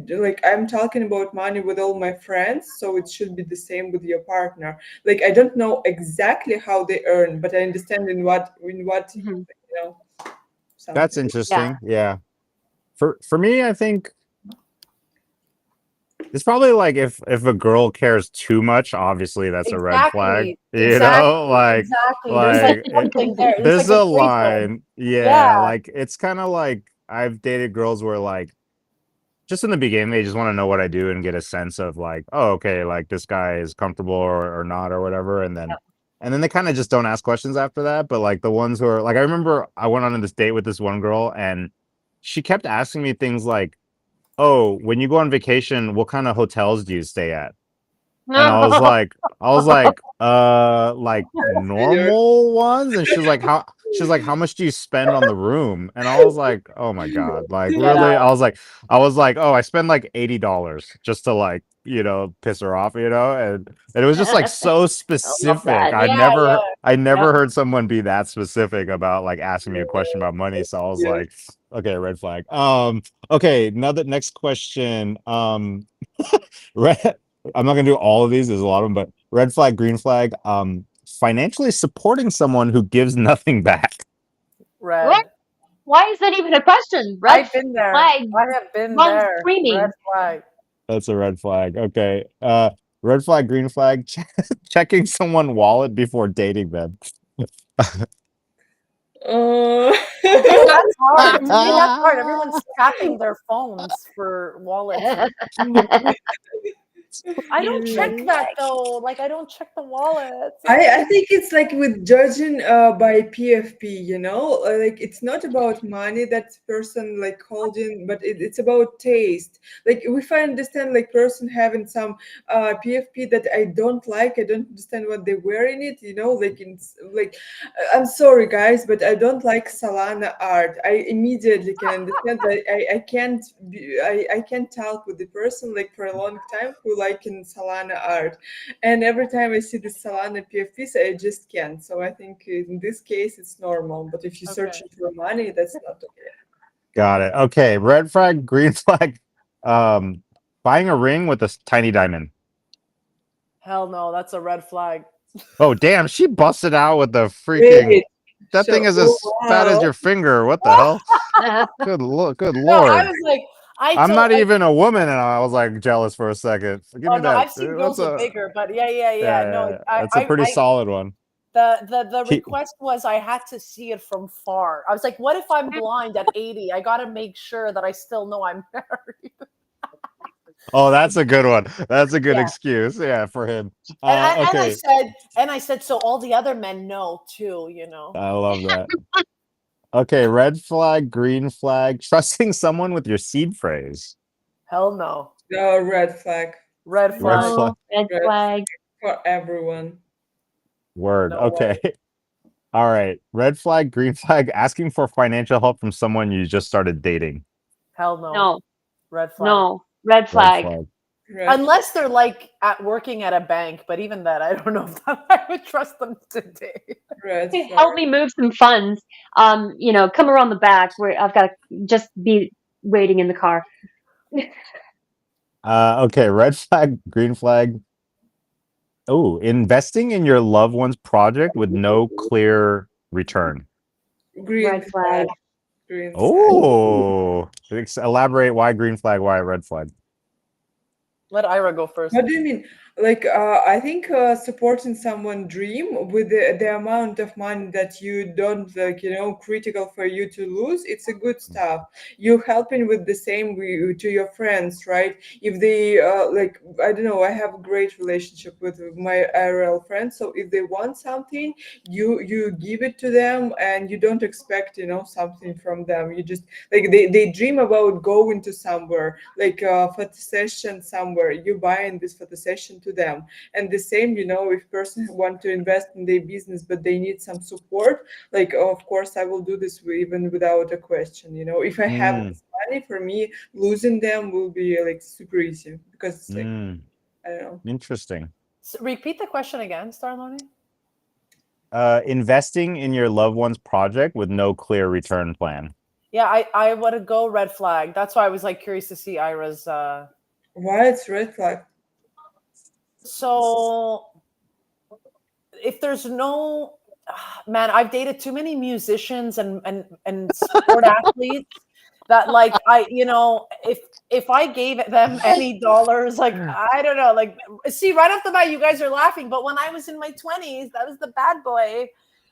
like I'm talking about money with all my friends, so it should be the same with your partner. Like I don't know exactly how they earn, but I understand in what Hmm. That's something. Yeah. interesting. Yeah. For me, I think it's probably like if a girl cares too much, obviously that's a red flag. Exactly. Exactly. Like Exactly. There's like like something there. There's there's like a a gray zone. line. Yeah. Yeah, like it's kind of like I've dated girls where like just in the beginning they just want to know what I do and get a sense of like, oh, okay, like this guy is comfortable or not or whatever, and then Yep. and then they kind of just don't ask questions after that. But like the ones who are like, I remember I went on this date with this one girl, and she kept asking me things like, "Oh, when you go on vacation, what kind of hotels do you stay at?" And I was like Weird. normal ones. And she's like, how much do you spend on the room? And I was like, oh my God, like Get really? out. I was like, oh, I spend like $80 just to like, piss her off, and it was just like so I love specific. that. Yeah, yeah. I Yep. never heard someone be that specific about like asking me a question about money. So I was Yeah. like, okay, red flag. Okay, next question. Red, I'm not gonna do all of these. There's a lot of them, but red flag, green flag. Financially supporting someone who gives nothing back. Red. What? Why is that even a question? Red I've been there. flag I have been runs there. Red screaming. flag. That's a red flag. Okay. Red flag, green flag. Checking someone's wallet before dating them. Uh, Okay, that's hard. To me, that's hard. Everyone's tapping their phones for wallets. I don't check Mm. that though. Like I don't check the wallets. I think it's like with judging by PFP, like it's not about money that person like holding, but it's about taste. Like if I understand like person having some PFP that I don't like, I don't understand what they wear in it, like it's like I'm sorry guys, but I don't like Solana art. I immediately can understand that I can't I can't talk with the person like for a long time who like in Solana art. And every time I see the Solana PFPs, I just can't. So I think in this case, it's normal. But if you're Okay. searching for money, that's not okay. Got it. Okay. Red flag, green flag. Buying a ring with a tiny diamond. Hell no, that's a red flag. Oh, damn. She busted out with the freaking. Wait, That thing is oh, as fat as wow. your finger. What the hell? Good No, I lord. was like, I'm not even a woman, and I was like jealous for a second. Give oh me no, that. I've seen That's girls with a bigger, but yeah. No, yeah. That's a pretty solid one. the He- request was I had to see it from far. I was like, what if I'm blind at 80? I gotta make sure that I still know I'm married. Oh, that's a good one. That's a good Yeah. excuse. Yeah, for him. And Okay. I said, so all the other men know too, I love that. Okay, red flag, green flag. Trusting someone with your seed phrase. Hell no. No, red flag. Red Red flag. flag. No, red Red flag. for everyone. Word. No Okay. All right. Red flag, green flag. Asking for financial help from someone you just started dating. Hell no. No, Red flag. no, red Red flag. flag. Red Unless they're like working at a bank, but even that, I don't know if I would trust them today. red Hey, flag. help me move some funds. Come around the back where I've got to just be waiting in the car. Okay. Red flag, green flag. Oh, investing in your loved one's project with no clear return. Green Red flag. Green flag. Oh, elaborate why green flag, why red flag. Let Ira go first. What do you mean? Like, I think supporting someone dream with the amount of money that you don't like, critical for you to lose, it's a good stuff. You helping with the same to your friends, right? If they like, I don't know, I have a great relationship with my IRL friends. So if they want something, you give it to them, and you don't expect, something from them. You just like they dream about going to somewhere, like a photo session somewhere. You buying this photo session to them. And the same, if person want to invest in their business but they need some support, like of course I will do this even without a question. If I have Mm, this money, for me losing them will be like super easy, because it's like, I don't know. interesting. So repeat the question again, Starloni. Investing in your loved one's project with no clear return plan. Yeah, I want to go red flag. That's why I was like curious to see Ira's. Why it's red flag? So if there's no man, I've dated too many musicians and sport athletes that like if I gave them any dollars, like I don't know, like see right off the bat you guys are laughing, but when I was in my 20s, that was the bad boy.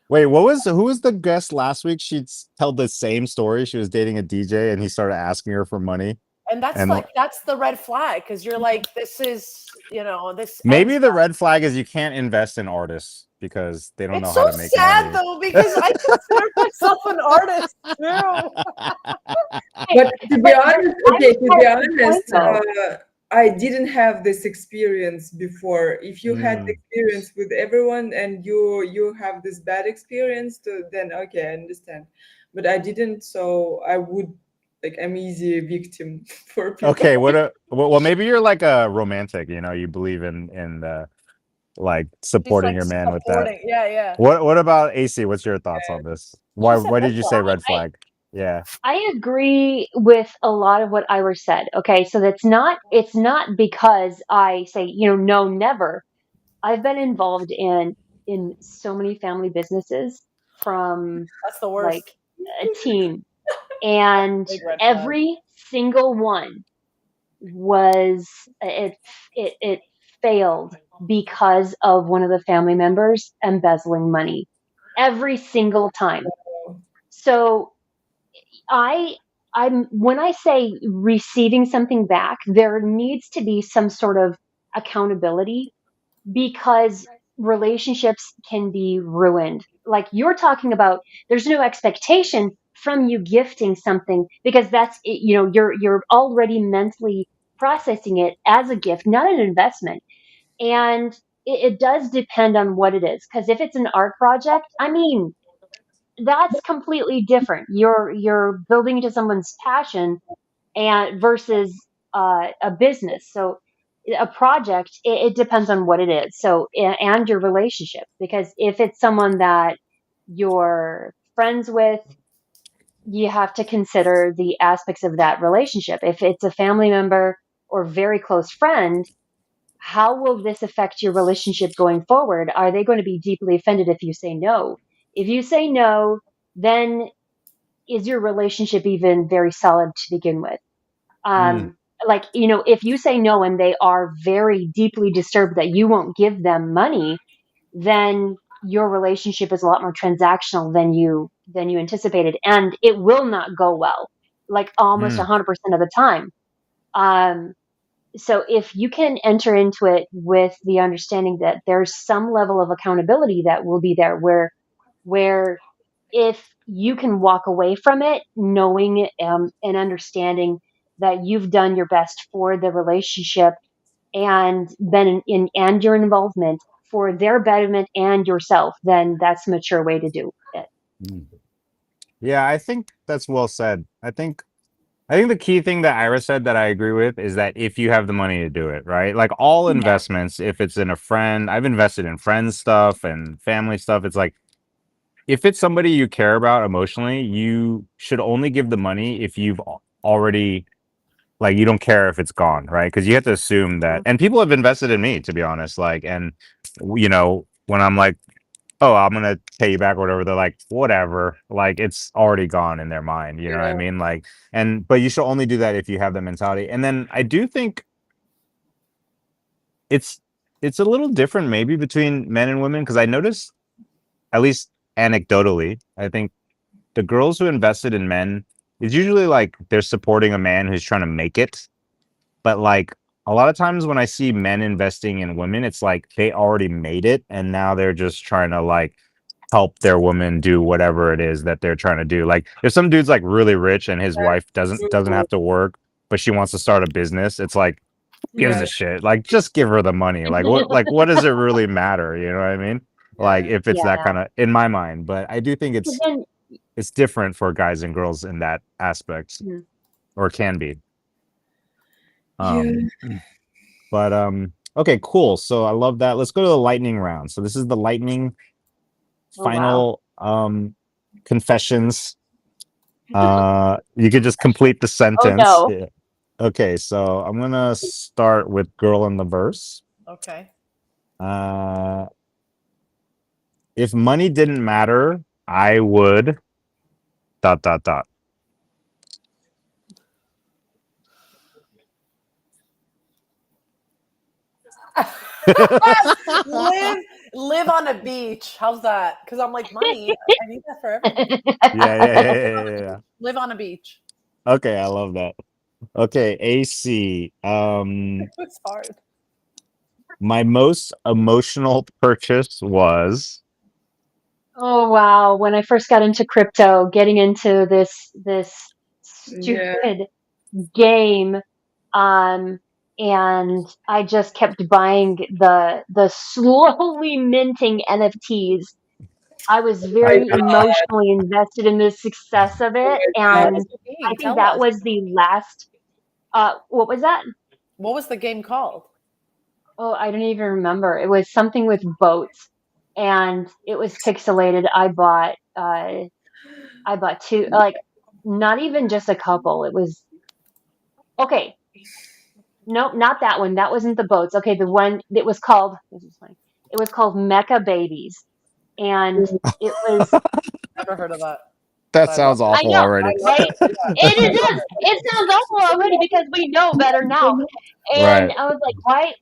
Wait, who was the guest last week? She'd tell the same story. She was dating a DJ and he started asking her for money. And that's the red flag, because you're like, this is this maybe ends the now. red flag is you can't invest in artists because they don't It's know so how to make sad money. though because I consider myself an artist too. But to be honest, I okay, to had be a good point honest, though. I didn't have this experience before. If you had the Mm. experience with everyone and you have this bad experience, then okay, I understand. But I didn't, so I would like I'm easy victim for people. Okay, well, maybe you're like a romantic, you know, you believe in the like She's supporting like your man with that. supporting. Yeah, yeah. What about AC? What's your thoughts on this? She Why said why red did you say flag. red flag? Yeah. I agree with a lot of what Ira said. Okay, so it's not because I say, no, never. I've been involved in so many family businesses from That's the worst. like a teen, and Big red flag. every single one was it failed because of one of the family members embezzling money every single time. So I I'm when I say receiving something back, there needs to be some sort of accountability because relationships can be ruined. Like you're talking about, there's no expectation from you gifting something because you're already mentally processing it as a gift, not an investment. And it does depend on what it is. Because if it's an art project, I mean, that's completely different. You're building into someone's passion and versus a business. So a project, it depends on what it is. So and your relationship, because if it's someone that you're friends with, you have to consider the aspects of that relationship. If it's a family member or very close friend, how will this affect your relationship going forward? Are they going to be deeply offended if you say no? If you say no, then is your relationship even very solid to begin with? Mm, um like, if you say no and they are very deeply disturbed that you won't give them money, then your relationship is a lot more transactional than you anticipated, and it will not go well, like almost mm, 100% of the time. um so if you can enter into it with the understanding that there's some level of accountability that will be there, where if you can walk away from it knowing and understanding that you've done your best for the relationship and been in and your involvement for their betterment and yourself, then that's a mature way to do it. mm. Yeah, I think that's well said. I think the key thing that Ira said that I agree with is that if you have the money to do it, right? Like all Yeah. investments, if it's in a friend, I've invested in friends stuff and family stuff. It's like if it's somebody you care about emotionally, you should only give the money if you've already like you don't care if it's gone, right? Because you have to assume that, and people have invested in me, to be honest. Like, and when I'm like, oh, I'm gonna pay you back or whatever, they're like, whatever, like it's already gone in their mind. You know what I Yeah. mean? Like, but you should only do that if you have the mentality. And then I do think it's it's a little different maybe between men and women because I noticed, at least anecdotally, I think the girls who invested in men is usually like they're supporting a man who's trying to make it. But like a lot of times when I see men investing in women, it's like they already made it and now they're just trying to like help their woman do whatever it is that they're trying to do. Like if some dude's like really rich and his wife doesn't True. have to work, but she wants to start a business, it's like gives a Yes. shit. Like just give her the money. Like what does it really matter? You know what I mean? Like Yeah. if it's that Yeah. kind of in my mind. But I do think Because then, it's different for guys and girls in that aspect, mm, or can be. Yeah. Um but okay, cool. So I love that. Let's go to the lightning round. So this is the lightning oh wow. final confessions. You could just complete the Oh sentence. no. Yeah. Okay, so I'm gonna start with girl in the verse. Okay. Uh if money didn't matter, I would dot dot dot. live live on a beach. How's that? Because I'm like money. I need that for everything. Yeah. Live on a beach. Okay, I love that. Okay, AC. It's hard. My most emotional purchase was Oh wow, when I first got into crypto, getting into this Yeah. stupid game, um and I just kept buying the slowly minting NFTs. I was Oh my very emotionally invested in the success of it, God. What and was the I game? think Tell that us. was the last what was that? What was the game called? Oh, I don't even remember. It was something with boats and it was pixelated. I bought two, like not even just a couple. It was okay. Nope, not that one. That wasn't the boats. Okay, the one it was called this is funny. It was called Mecha Babies. And it was Never heard of that, that but I love sounds it. I awful know, already. I love right? it. Yeah, I It love is. it. It sounds awful already because we know better now. And Right. I was like, why?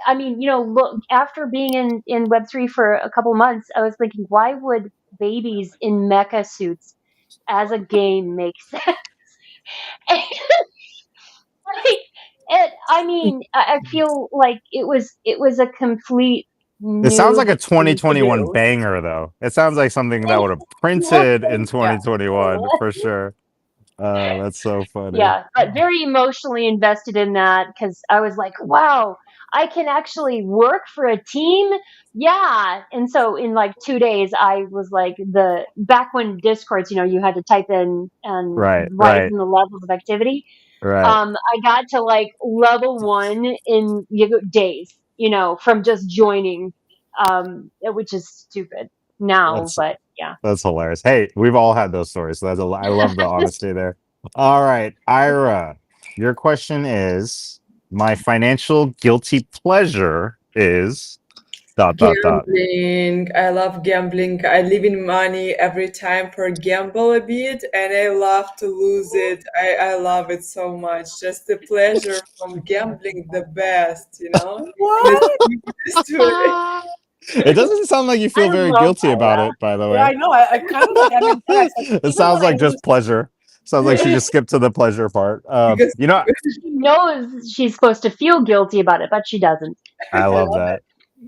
I mean, look, after being in Web3 for a couple months, I was thinking, why would babies in mecha suits as a game make sense? And, like, I mean, I feel like it was a complete It sounds like noob a thing to 2021 do. banger, though. It sounds like something that And would have it was. printed in Yeah. 2021 for sure. That's so funny. Yeah, but very emotionally invested in that because I was like, wow, I can actually work for a team. Yeah. And so in like 2 days, I was like the back when Discords, you had to type in and Right, write right, in the levels of activity. right. I got to like level 1 in days, from just joining, which is stupid now, That's but yeah. that's hilarious. Hey, we've all had those stories. So I love the honesty there. All right, Ira, your question is my financial guilty pleasure is dot dot dot. Gambling. I love gambling. I live in money every time for gamble a bit, and I love to lose it. I love it so much. Just the pleasure from gambling, the best, in the What? simplest way. It doesn't sound like you I feel very love guilty about Ira. it, by the Yeah, way. I know. I kind of like. I'm impressed. Like It even sounds when I like lose, just pleasure. Sounds like she just skipped to the pleasure part. Because She knows she's supposed to feel guilty about it, but she doesn't. I I love love that. it.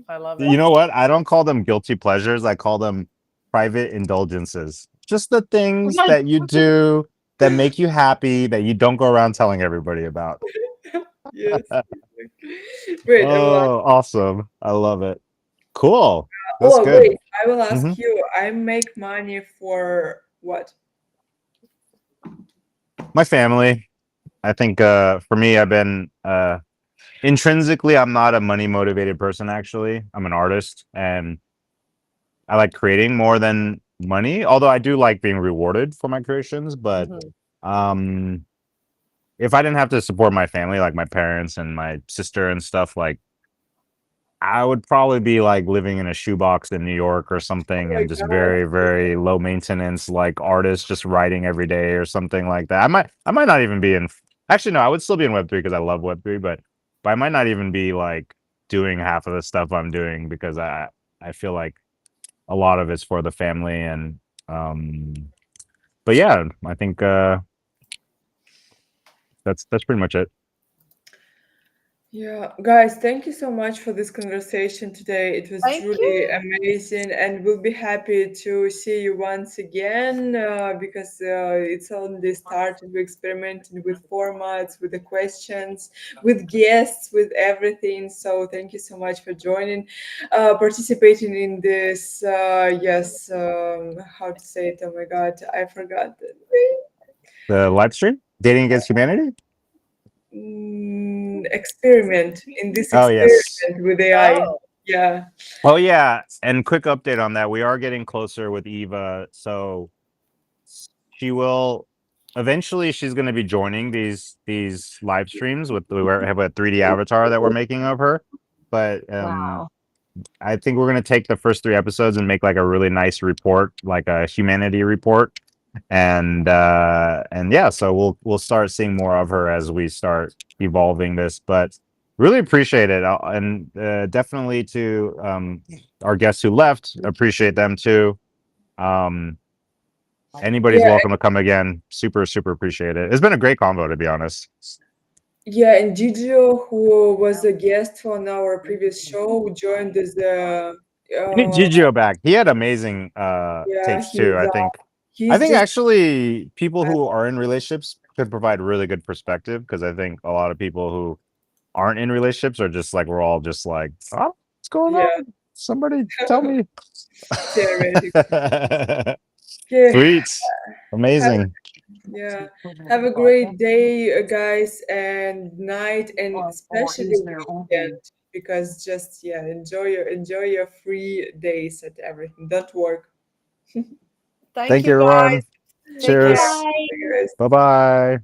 I love it. You know what? I don't call them guilty pleasures. I call them private indulgences. Just the things Right. that you do that make you happy that you don't go around telling everybody about. yes. Wait, I will ask. Oh, awesome. I love it. Cool. That's Oh, good. wait, I will hmm ask you. I make money for what? My family. I think for me, I've been intrinsically, I'm not a money motivated person, actually. I'm an artist and I like creating more than money, although I do like being rewarded for my creations. But Mhm. um, if I didn't have to support my family, like my parents and my sister and stuff, like I would probably be like living in a shoebox in New York or Oh something my and just God. very, very low maintenance, like artist just writing every day or something like that. I might not even be in, actually, no, I would still be in Web3 because I love Web3, but I might not even be like doing half of the stuff I'm doing because I feel like a lot of it's for the family and, um, but yeah, I think, that's pretty much it. Yeah, guys, thank you so much for this conversation today. It was Thank truly you. amazing, and we'll be happy to see you once again because it's only started. We're experimenting with formats, with the questions, with guests, with everything. So, thank you so much for joining, participating in this. Yes, how to say it? Oh my God, I forgot. The live stream, Dating Against Humanity. Experiment in this Oh, yes. experiment with AI. Oh, Yeah. Oh yeah, and quick update on that. We are getting closer with Eva, so she will eventually she's going to be joining these live streams with we have a 3D avatar that we're making of her. But Wow. I think we're going to take the first 3 episodes and make like a really nice report, like a humanity report. And yeah, so we'll start seeing more of her as we start evolving this, but really appreciate it. And definitely to our guests who left, appreciate them too. um Anybody's Yeah, welcome to come again. Super, super appreciate it. It's been a great convo, to be honest. Yeah, and Gigio, who was a guest on our previous show, who joined as I need Gigio back. He had amazing yeah, takes too. I he's think just actually people who are in relationships could provide really good perspective, because I think a lot of people who aren't in relationships are just like, we're all just like, oh, what's going yeah, on? Somebody tell me. theoretic. Okay, Sweet. have Amazing. yeah, have a great day, guys, and night, and especially weekend, because just yeah, enjoy your free days and everything. Don't work. Thank Thank you you, guys. everyone. Take Bye care. Cheers. bye. Guys. Bye bye.